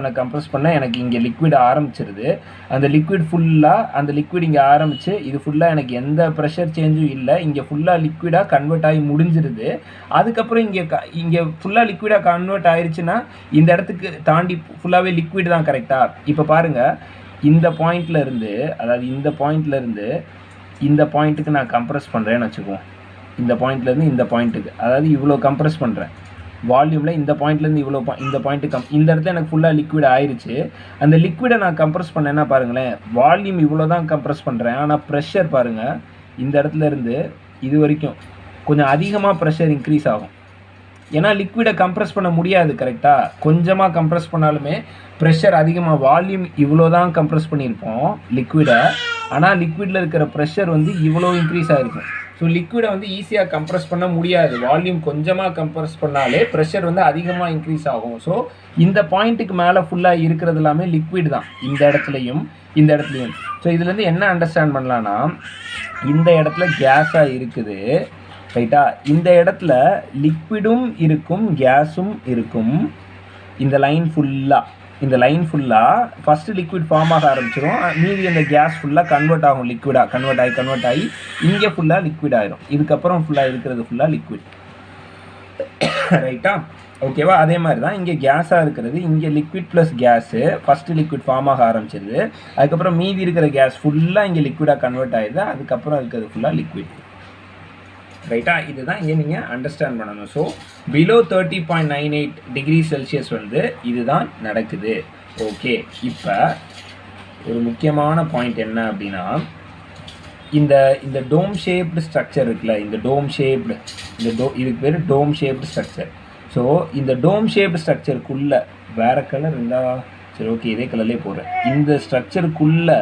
பண்ண எனக்கு இங்கே லிக்விட் ஆரம்பிச்சிருது. அந்த லிக்விட் இங்கே ஆரம்பிச்சு இது ஃபுல்லாக எனக்கு எந்த ப்ரெஷர் சேஞ்சும் இல்லை. இங்கே ஃபுல்லாக லிக்விடாக கன்வெர்ட் ஆகி முடிஞ்சிருது. அதுக்கப்புறம் இங்கே ஃபுல்லாக லிக்விடாக கன்வெர்ட் ஆயிடுச்சுன்னா இந்த இடத்துக்கு தாண்டி ஃபுல்லாகவே லிக்விட் தான். கரெக்டாக? இப்போ பாருங்கள், இந்த பாயிண்ட்லேருந்து இந்த பாயிண்ட்டுக்கு நான் கம்ப்ரெஸ் பண்ணுறேன்னு வச்சுக்குவோம். இந்த பாயிண்ட்லேருந்து இந்த பாயிண்ட்டுக்கு, அதாவது இவ்வளோ கம்ப்ரெஸ் பண்ணுறேன் வால்யூமில். இந்த பாயிண்ட்லேருந்து இந்த பாயிண்ட்டு இந்த இடத்துல எனக்கு ஃபுல்லாக லிக்விட் ஆயிடுச்சு. அந்த லிக்விடை நான் கம்ப்ரெஸ் பண்ணேன்னா பாருங்களேன், வால்யூம் இவ்வளோ தான் கம்ப்ரெஸ் பண்ணுறேன். ஆனால் ப்ரெஷர் பாருங்கள், இந்த இடத்துல இருந்து இது வரைக்கும் கொஞ்சம் அதிகமாக ப்ரெஷர் இன்க்ரீஸ் ஆகும். ஏன்னா லிக்விடை கம்ப்ரெஸ் பண்ண முடியாது. கரெக்டாக? கொஞ்சமாக கம்ப்ரெஸ் பண்ணாலுமே ப்ரெஷர் அதிகமாக, வால்யூம் இவ்வளோ தான் கம்ப்ரெஸ் பண்ணியிருப்போம் லிக்விடை. ஆனால் லிக்விடில் இருக்கிற ப்ரெஷர் வந்து இவ்வளோ இன்க்ரீஸ் ஆகிருக்கும். ஸோ லிக்விடை வந்து ஈஸியாக கம்ப்ரெஸ் பண்ண முடியாது. வால்யூம் கொஞ்சமாக கம்ப்ரெஸ் பண்ணாலே ப்ரெஷர் வந்து அதிகமாக இன்க்ரீஸ் ஆகும். ஸோ இந்த பாயிண்ட்டுக்கு மேலே ஃபுல்லாக இருக்கிறது எல்லாமே லிக்விட் தான், இந்த இடத்துலையும். ஸோ இதுலேருந்து என்ன அண்டர்ஸ்டாண்ட் பண்ணலான்னா, இந்த இடத்துல கேஸாக இருக்குது. ரைட்டா? இந்த இடத்துல லிக்விடும் இருக்கும், கேஸும் இருக்கும். இந்த லைன் ஃபுல்லாக ஃபஸ்ட்டு லிக்விட் ஃபார்ம் ஆக ஆரம்பிச்சிடும். மீதி இந்த கேஸ் ஃபுல்லாக கன்வெர்ட் ஆகும், லிக்விடாக கன்வெர்ட் ஆகி இங்கே ஃபுல்லாக லிக்விட் ஆயிரும். இதுக்கப்புறம் ஃபுல்லாக இருக்கிறது ஃபுல்லாக லிக்விட். ரைட்டா? ஓகேவா? அதே மாதிரி தான் இங்கே கேஸாக இருக்கிறது. இங்கே liquid plus gas first liquid form ஆக ஆரம்பிச்சிருது. அதுக்கப்புறம் மீதி இருக்கிற கேஸ் ஃபுல்லாக இங்கே லிக்விடாக கன்வெர்ட் ஆகிடுது. அதுக்கப்புறம் இருக்கிறது ஃபுல்லாக லிக்விட். ரைட்டா? இதுதான் இங்கே நீங்கள் அண்டர்ஸ்டாண்ட் பண்ணணும். ஸோ பிலோ 30.98 டிகிரி செல்சியஸ் வந்து இதுதான் நடக்குது. ஓகே, இப்போ ஒரு முக்கியமான பாயிண்ட் என்ன அப்படின்னா, இந்த டோம் ஷேப்டு ஸ்ட்ரக்சர் இருக்குல்ல, இதுக்கு பேர் டோம் ஷேப்டு ஸ்ட்ரக்சர். ஸோ இந்த டோம் ஷேப்டு ஸ்ட்ரக்சருக்குள்ளே வேறு கலர் இருந்தால் சரி, ஓகே, இதே கலர்லேயே போடுறேன். இந்த ஸ்ட்ரக்சருக்குள்ளே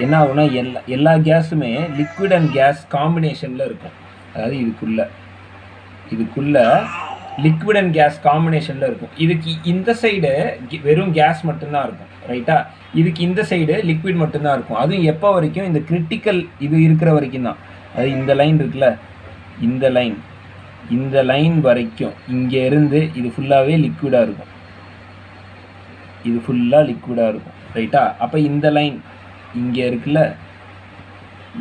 என்ன ஆகுனா, எல்லா கேஸுமே லிக்விட் அண்ட் கேஸ் காம்பினேஷனில் இருக்கும். அதாவது இதுக்குள்ள லிக்விட் அண்ட் கேஸ் காம்பினேஷனில் இருக்கும். இதுக்கு இந்த சைடு வெறும் கேஸ் மட்டும்தான் இருக்கும். ரைட்டா? இதுக்கு இந்த சைடு லிக்விட் மட்டும்தான் இருக்கும். அதுவும் எப்போ வரைக்கும், இந்த கிரிட்டிக்கல் இது இருக்கிற வரைக்கும் தான். அது இந்த லைன் இருக்குல்ல, இந்த லைன் வரைக்கும் இங்கே இருந்து இது ஃபுல்லாகவே லிக்விடாக இருக்கும். ரைட்டா? அப்போ இந்த லைன் இங்கே இருக்குல்ல,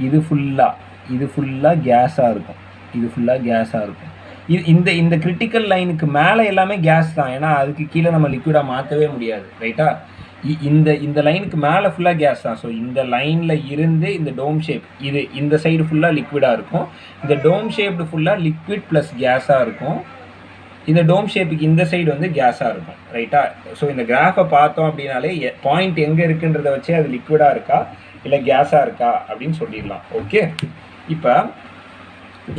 இது ஃபுல்லாக இது ஃபுல்லாக கேஸாக இருக்கும், இது ஃபுல்லாக கேஸாக இருக்கும். இந்த இந்த கிரிட்டிக்கல் லைனுக்கு மேலே எல்லாமே கேஸ் தான், ஏன்னா அதுக்கு கீழே நம்ம லிக்விடாக மாற்றவே முடியாது, ரைட்டா? இந்த இந்த லைனுக்கு மேலே ஃபுல்லாக கேஸ் தான். ஸோ இந்த லைனில் இருந்து இந்த டோம் ஷேப், இது இந்த சைடு ஃபுல்லாக லிக்விடாக இருக்கும், இந்த டோம் ஷேப்டு ஃபுல்லாக லிக்விட் ப்ளஸ் கேஸாக இருக்கும், இந்த டோம் ஷேப்புக்கு இந்த சைடு வந்து கேஸாக இருக்கும், ரைட்டா? ஸோ இந்த கிராஃபை பார்த்தோம் அப்படின்னாலே பாயிண்ட் எங்கே இருக்குன்றதை வச்சு அது லிக்விடாக இருக்கா இல்லை கேஸாக இருக்கா அப்படின்னு சொல்லிடலாம். ஓகே, இப்போ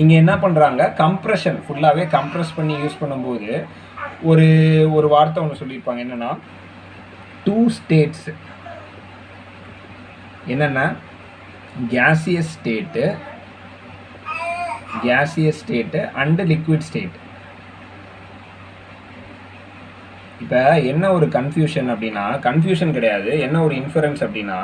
இங்கே என்ன பண்ணுறாங்க, கம்ப்ரெஷன் ஃபுல்லாகவே கம்ப்ரெஸ் பண்ணி யூஸ் பண்ணும்போது ஒரு வார்த்தை ஒன்று சொல்லியிருப்பாங்க, என்னென்னா 2 ஸ்டேட்ஸ், என்னென்னா gaseous state and liquid state. இப்போ என்ன ஒரு கன்ஃபியூஷன் அப்படின்னா, கன்ஃபியூஷன் கிடையாது, என்ன ஒரு இன்ஃபரன்ஸ் அப்படின்னா,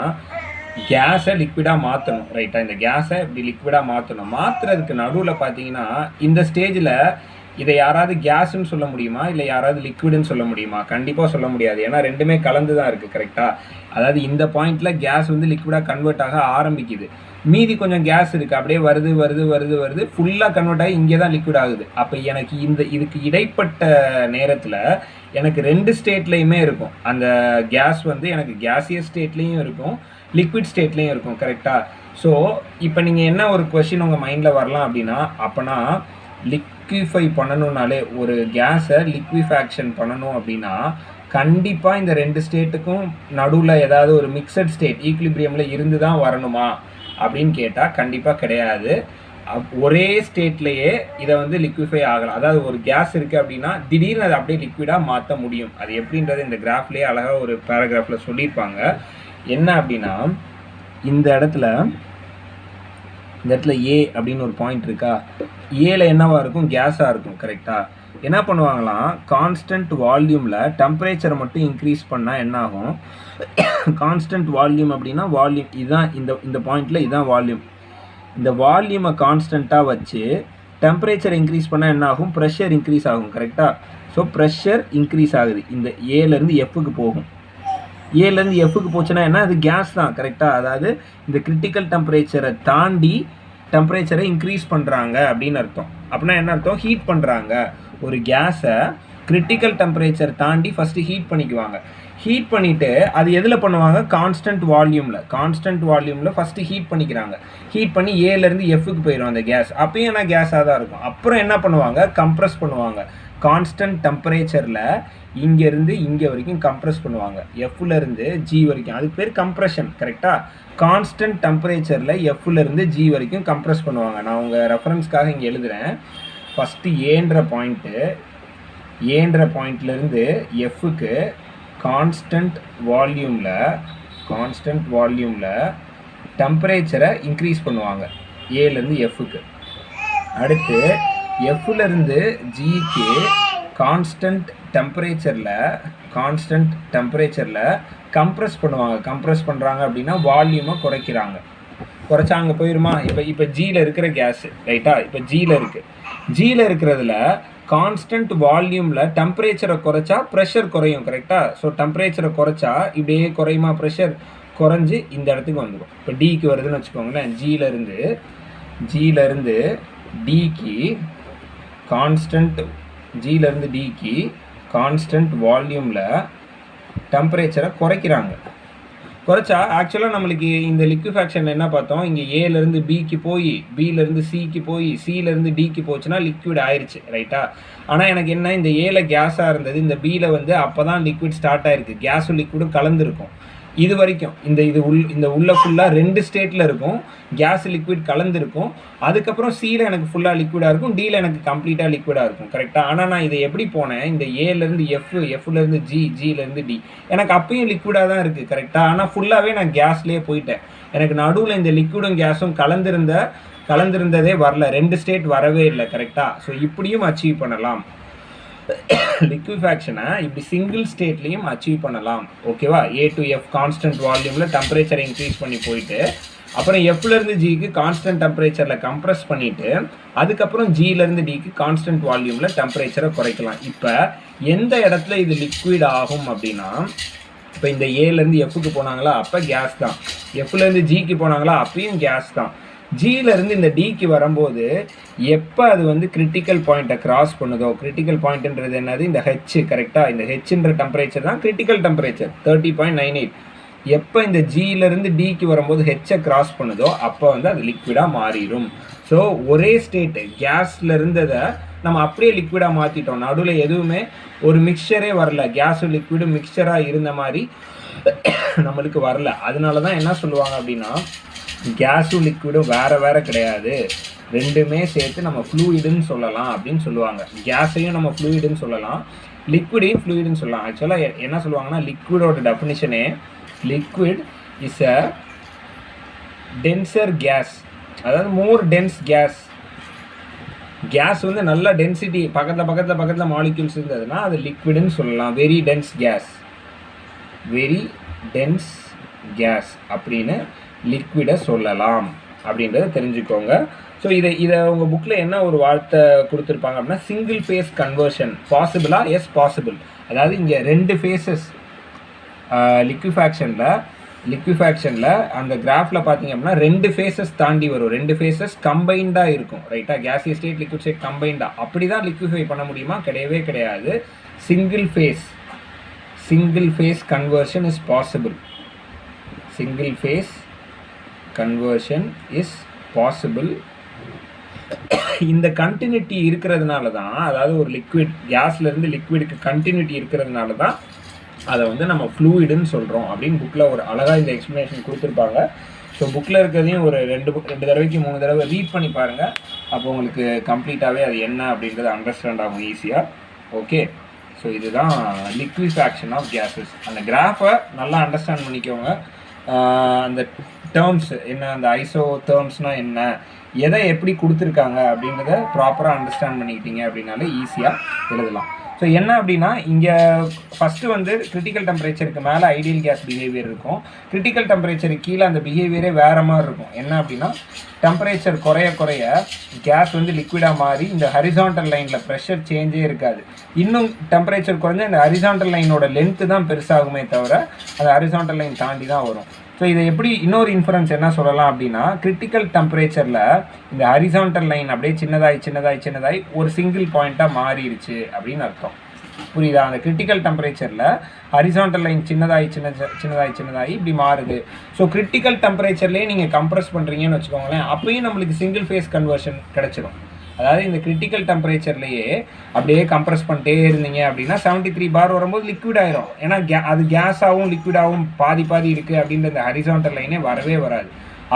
கேஸை லிக்விடாக மாற்றணும், ரைட்டா? இந்த கேஸை இப்படி லிக்விடாக மாற்றணும். மாற்றுறதுக்கு நடுவில் பார்த்தீங்கன்னா இந்த ஸ்டேஜில் இதை யாராவது கேஸுன்னு சொல்ல முடியுமா இல்லை யாராவது லிக்விடுன்னு சொல்ல முடியுமா? கண்டிப்பாக சொல்ல முடியாது, ஏன்னா ரெண்டுமே கலந்து தான் இருக்குது, கரெக்டாக? அதாவது இந்த பாயிண்டில் கேஸ் வந்து லிக்விடாக கன்வெர்ட் ஆக ஆரம்பிக்குது, மீதி கொஞ்சம் கேஸ் இருக்குது, அப்படியே வருது ஃபுல்லாக கன்வெர்ட் ஆகி இங்கே தான் லிக்விட் ஆகுது. அப்போ எனக்கு இதுக்கு இடைப்பட்ட நேரத்தில் எனக்கு 2 ஸ்டேட்லேயுமே இருக்கும், அந்த கேஸ் வந்து எனக்கு கேசியஸ் ஸ்டேட்லேயும் இருக்கும், லிக்விட் ஸ்டேட்லேயும் இருக்கும், கரெக்டாக? ஸோ இப்போ நீங்கள் என்ன ஒரு கொஷின் உங்கள் மைண்டில் வரலாம் அப்படின்னா, அப்போனா லிக்விஃபை பண்ணணுன்னாலே, ஒரு கேஸை லிக்விஃபேக்ஷன் பண்ணணும் அப்படின்னா கண்டிப்பாக இந்த 2 ஸ்டேட்டுக்கும் நடுவில் ஏதாவது ஒரு மிக்சட் ஸ்டேட் ஈக்லிபிரியமில் இருந்து தான் வரணுமா அப்படின்னு கேட்டால் கண்டிப்பாக கிடையாது. ஒரே ஸ்டேட்லேயே இதை வந்து லிக்விஃபை ஆகலாம். அதாவது ஒரு கேஸ் இருக்குது அப்படின்னா திடீர்னு அதை அப்படியே லிக்விடாக மாற்ற முடியும். அது எப்படின்றது இந்த கிராஃப்லேயே அழகாக ஒரு பேராகிராஃபில் சொல்லியிருப்பாங்க. என்ன அப்படின்னா, இந்த இடத்துல ஏ அப்படின்னு ஒரு பாயிண்ட் இருக்கா, ஏல என்னவா இருக்கும், கேஸாக இருக்கும், கரெக்டாக? என்ன பண்ணுவாங்களாம், கான்ஸ்டன்ட் வால்யூமில் டெம்பரேச்சரை மட்டும் இன்க்ரீஸ் பண்ணால் என்ன ஆகும், கான்ஸ்டன்ட் வால்யூம் அப்படின்னா வால்யூம் இதுதான், இந்த பாயிண்டில் இதுதான் வால்யூம், இந்த வால்யூமை கான்ஸ்டண்ட்டாக வச்சு டெம்பரேச்சர் இன்க்ரீஸ் பண்ணால் என்ன ஆகும், ப்ரெஷர் இன்க்ரீஸ் ஆகும், கரெக்டாக? ஸோ ப்ரெஷர் இன்க்ரீஸ் ஆகுது, இந்த ஏலேருந்து எஃப்க்கு போகும், ஏலேருந்து எஃப்க்கு போச்சுன்னா என்ன, அது கேஸ் தான், கரெக்டாக? அதாவது இந்த கிரிட்டிக்கல் டெம்பரேச்சரை தாண்டி டெம்பரேச்சரை இன்க்ரீஸ் பண்ணுறாங்க அப்படின்னு அர்த்தம். அப்படின்னா என்ன அர்த்தம், ஹீட் பண்ணுறாங்க. ஒரு கேஸை கிரிட்டிக்கல் டெம்பரேச்சர் தாண்டி ஃபஸ்ட்டு ஹீட் பண்ணிக்குவாங்க, ஹீட் பண்ணிவிட்டு அது எதில் பண்ணுவாங்க, கான்ஸ்டன்ட் வால்யூமில் ஃபஸ்ட்டு ஹீட் பண்ணிக்கிறாங்க, ஹீட் பண்ணி ஏலேருந்து எஃப்க்கு போயிடும் அந்த கேஸ், அப்பயும் என்ன கேஸாக தான் இருக்கும். அப்புறம் என்ன பண்ணுவாங்க, கம்ப்ரெஸ் பண்ணுவாங்க, கான்ஸ்டன்ட் டெம்பரேச்சரில் இங்கேருந்து இங்கே வரைக்கும் கம்ப்ரெஸ் பண்ணுவாங்க, எஃப்லேருந்து ஜி வரைக்கும், அதுக்கு பேர் கம்ப்ரெஷன், கரெக்டாக? கான்ஸ்டன்ட் டெம்பரேச்சரில் எஃப்லேருந்து ஜி வரைக்கும் கம்ப்ரெஸ் பண்ணுவாங்க. நான் உங்கள் ரெஃபரன்ஸ்க்காக இங்கே எழுதுகிறேன். ஃபஸ்ட்டு ஏன்ற பாயிண்ட்லேருந்து எஃப்க்கு கான்ஸ்டன்ட் வால்யூமில் டெம்பரேச்சரை இன்க்ரீஸ் பண்ணுவாங்க ஏலேருந்து எஃப்க்கு. அடுத்து எஃப்லேருந்து ஜிக்கு கான்ஸ்டன்ட் டெம்பரேச்சரில் கம்ப்ரெஸ் பண்ணுவாங்க. கம்ப்ரெஸ் பண்ணுறாங்க அப்படின்னா வால்யூமை குறைச்சா அங்கே போயிடுமா. இப்போ ஜியில் இருக்கிற கேஸு, ரைட்டா? இப்போ ஜியில் இருக்கிறதுல கான்ஸ்டன்ட் வால்யூமில் டெம்பரேச்சரை குறைச்சா ப்ரெஷர் குறையும், கரெக்டாக? ஸோ டெம்பரேச்சரை குறைச்சா இப்படியே குறையுமா, ப்ரெஷர் குறைஞ்சி இந்த இடத்துக்கு வந்துடும். இப்போ டிக்கு வருதுன்னு வச்சுக்கோங்களேன், ஜியிலேருந்து டிக்கு கான்ஸ்டன்ட் வால்யூமில் டெம்பரேச்சரை குறைச்சா ஆக்சுவலாக நம்மளுக்கு இந்த லிக்விஃபேக்ஷன் என்ன பார்த்தோம், இங்கே ஏலேருந்து பிக்கு போய் பிலேருந்து சிக்கு போய் சிலேருந்து டிக்கு போச்சுன்னா லிக்விட் ஆயிடுச்சு, ரைட்டா? ஆனால் எனக்கு என்ன, இந்த ஏல கேஸாக இருந்தது, இந்த பியில் வந்து அப்போ தான் லிக்விட் ஸ்டார்ட் ஆகிருக்கு, கேஸும் லிக்விடும் கலந்துருக்கும். இது வரைக்கும் இந்த உள்ள ஃபுல்லாக 2 ஸ்டேட்டில் இருக்கும், கேஸ் லிக்விட் கலந்துருக்கும். அதுக்கப்புறம் சியில் எனக்கு ஃபுல்லாக லிக்விடாக இருக்கும், டியில் எனக்கு கம்ப்ளீட்டாக லிக்விடாக இருக்கும், கரெக்டாக? ஆனால் நான் இதை எப்படி போனேன், இந்த ஏலேருந்து எஃப்லேருந்து ஜிலேருந்து டி, எனக்கு அப்பயும் லிக்விடாக தான் இருக்குது, கரெக்டாக? ஆனால் ஃபுல்லாகவே நான் கேஸ்லேயே போயிட்டேன். எனக்கு நடுவில் இந்த லிக்விடும் கேஸும் கலந்திருந்ததே வரல, 2 ஸ்டேட் வரவே இல்லை, கரெக்டாக? ஸோ இப்படியும் அச்சீவ் பண்ணலாம் லிக்விஃபேக்ஷனை, இப்படி சிங்கிள் ஸ்டேட்லேயும் அச்சீவ் பண்ணலாம், ஓகேவா? ஏ டு எஃப் கான்ஸ்டன்ட் வால்யூமில் டெம்பரேச்சரை இன்க்ரீஸ் பண்ணி போயிட்டு அப்புறம் எஃப்லேருந்து ஜிக்கு கான்ஸ்டன்ட் டெம்பரேச்சரில் கம்ப்ரெஸ் பண்ணிவிட்டு அதுக்கப்புறம் ஜியிலேருந்து டிக்கு கான்ஸ்டன்ட் வால்யூமில் டெம்பரேச்சரை குறைக்கலாம். இப்போ எந்த இடத்துல இது லிக்விட் ஆகும் அப்படின்னா, இப்போ இந்த ஏலேருந்து எஃப்க்கு போனாங்களா அப்போ கேஸ் தான், எஃப்லேருந்து ஜிக்கு போனாங்களா அப்பயும் கேஸ் தான். ஜியிலேருந்து இந்த டிக்கு வரும்போது எப்போ அது வந்து கிரிட்டிக்கல் பாயிண்ட்டை கிராஸ் பண்ணுதோ, கிரிட்டிக்கல் பாயிண்ட்ன்றது என்னது, இந்த ஹெச் கரெக்டாக, இந்த ஹெச்ன்ற டெம்பரேச்சர் தான் கிரிட்டிக்கல் டெம்பரேச்சர் 30.98. எப்போ இந்த ஜியிலேருந்து டிக்கு வரும்போது ஹெச்சை கிராஸ் பண்ணுதோ அப்போ வந்து அது லிக்விடாக மாறிடும். ஸோ ஒரே ஸ்டேட்டு கேஸில் இருந்ததை நம்ம அப்படியே லிக்விடாக மாற்றிட்டோம். நடுவில் எதுவுமே ஒரு மிக்சரே வரல, கேஸும் லிக்விடும் மிக்சராக இருந்த மாதிரி நம்மளுக்கு வரல. அதனால தான் என்ன சொல்லுவாங்க அப்படின்னா, கேஸும் லிக்விடும் வேறு கிடையாது, ரெண்டுமே சேர்த்து நம்ம ஃப்ளூயிடுன்னு சொல்லலாம் அப்படின்னு சொல்லுவாங்க. கேஸையும் நம்ம ஃப்ளூயிடுன்னு சொல்லலாம், லிக்விடையும் ஃப்ளூயிடுன்னு சொல்லலாம். ஆக்சுவலாக என்ன சொல்லுவாங்கன்னா, லிக்விடோட டெஃபினிஷனே liquid is a denser gas, அதாவது மோர் டென்ஸ் கேஸ். கேஸ் வந்து நல்ல டென்சிட்டி பக்கத்தில் மாலிக்யூல்ஸ் இருந்ததுன்னா அது லிக்விடுன்னு சொல்லலாம். வெரி டென்ஸ் கேஸ் அப்படின்னு லிக்விடை சொல்லலாம் அப்படின்றத தெரிஞ்சுக்கோங்க. ஸோ இதை உங்கள் புக்கில் என்ன ஒரு வார்த்தை கொடுத்துருப்பாங்க அப்படின்னா, சிங்கிள் ஃபேஸ் கன்வர்ஷன் பாசிபிளா? Yes possible. அதாவது இங்கே 2 ஃபேஸஸ் லிக்விஃபேக்ஷனில் அந்த கிராஃபில் பார்த்தீங்க அப்படின்னா 2 ஃபேஸஸ் தாண்டி வரும், 2 ஃபேஸஸ் கம்பைண்டாக இருக்கும் ரைட்டாக, கேஸியஸ் ஸ்டேட் லிக்விட் ஸ்டேட் கம்பைண்டாக. அப்படி தான் லிக்விஃபை பண்ண முடியுமா? கிடையாது. Single phase conversion is possible. Single phase conversion is possible. இந்த கண்டினியூட்டி இருக்கிறதுனால தான், அதாவது ஒரு லிக்விட் கேஸ்லேருந்து லிக்விடுக்கு கண்டினியூட்டி இருக்கிறதுனால தான் அதை வந்து நம்ம ஃப்ளூயிடுன்னு சொல்கிறோம் அப்படின்னு புக்கில் ஒரு அழகாக இந்த எக்ஸ்ப்ளனேஷன் கொடுத்துருப்பாங்க. ஸோ புக்கில் இருக்கிறதையும் ஒரு 2 தடவைக்கு 3 தடவை ரீட் பண்ணி பாருங்கள். அப்போ உங்களுக்கு கம்ப்ளீட்டாகவே அது என்ன அப்படின்றத அண்டர்ஸ்டாண்ட் ஆகும் ஈஸியாக. ஓகே, ஸோ இதுதான் லிக்விஃபேக்ஷன் ஆஃப் கேஸஸ். அந்த கிராஃபை நல்லா அண்டர்ஸ்டாண்ட் பண்ணிக்கோங்க. அந்த டேர்ம்ஸ் என்ன, அந்த ஐசோ டேர்ம்ஸ்னால் என்ன, எதை எப்படி கொடுத்துருக்காங்க அப்படின்றத ப்ராப்பராக அண்டர்ஸ்டாண்ட் பண்ணிக்கிட்டீங்க அப்படின்னாலே ஈஸியாக எழுதலாம். ஸோ என்ன அப்படின்னா, இங்கே ஃபஸ்ட்டு வந்து கிரிட்டிக்கல் டெம்பரேச்சருக்கு மேலே ஐடியல் கேஸ் பிஹேவியர் இருக்கும், கிரிட்டிக்கல் டெம்பரேச்சருக்கு கீழே அந்த பிஹேவியரே வேறு மாதிரி இருக்கும். என்ன அப்படின்னா, டெம்பரேச்சர் குறைய கேஸ் வந்து லிக்விடாக மாறி இந்த ஹரிசாண்டல் லைனில் ப்ரெஷர் சேஞ்சே இருக்காது. இன்னும் டெம்பரேச்சர் குறைஞ்சா இந்த ஹரிசாண்டல் லைனோட லென்த்து தான் பெருசாகுமே தவிர அந்த ஹரிசாண்டல் லைன் தாண்டி தான் வரும். ஸோ இதை எப்படி இன்னொரு இன்ஃபரன்ஸ் என்ன சொல்லலாம் அப்படின்னா, கிரிட்டிக்கல் டெம்பரேச்சரில் இந்த ஹரிசாண்டல் லைன் அப்படியே சின்னதாகி ஒரு சிங்கிள் பாயிண்ட்டாக மாறிடுச்சு அப்படின்னு அர்த்தம். புரியுதா? அந்த கிரிட்டிக்கல் டெம்பரேச்சரில் ஹரிசாண்டல் லைன் சின்னதாகி இப்படி மாறுது. ஸோ கிரிட்டிக்கல் டெம்பரேச்சர்லேயே நீங்கள் கம்ப்ரஸ் பண்ணுறீங்கன்னு வச்சுக்கோங்களேன், அப்பயும் நம்மளுக்கு சிங்கிள் ஃபேஸ் கன்வர்ஷன் கிடச்சிரும். அதாவது இந்த கிரிட்டிக்கல் டெம்பரேச்சர்லேயே அப்படியே கம்ப்ரஸ் பண்ணிட்டே இருந்தீங்க அப்படின்னா 73 பார் வரும்போது லிக்விட் ஆயிரும். ஏன்னா அது கேஸாகவும் லிக்விடாகவும் பாதி இருக்குது அப்படின்ற இந்த ஹரிசாண்டல் லைனே வரவே வராது.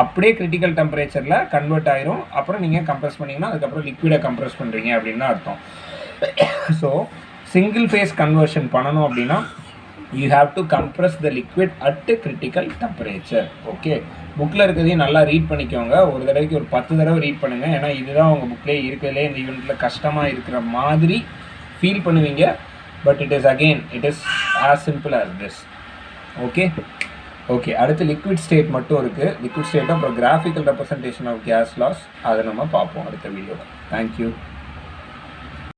அப்படியே கிரிட்டிக்கல் டெம்பரேச்சரில் கன்வெர்ட் ஆயிரும். அப்புறம் நீங்கள் கம்ப்ரஸ் பண்ணிங்கன்னா அதுக்கப்புறம் லிக்விடை கம்ப்ரஸ் பண்ணுறீங்க அப்படின்னு தான் அர்த்தம். ஸோ சிங்கிள் ஃபேஸ் கன்வர்ஷன் பண்ணணும் அப்படின்னா you have to compress the liquid at critical temperature. Okay, புக்கில் இருக்கிறதையும் நல்லா ரீட் பண்ணிக்கோங்க. ஒரு தடவைக்கு ஒரு 10 தடவை ரீட் பண்ணுங்கள். ஏன்னா இதுதான் உங்கள் புக்லேயே இருக்கிறதுலே இந்த யூனிட்டில் கஷ்டமாக இருக்கிற மாதிரி ஃபீல் பண்ணுவீங்க. But it is as simple as this. Okay, அடுத்து லிக்விட் ஸ்டேட் மட்டும் இருக்குது. லிக்விட் ஸ்டேட் அப்புறம் graphical representation of gas laws, அதை நம்ம பார்ப்போம் அடுத்த வீடியோவில். தேங்க்யூ.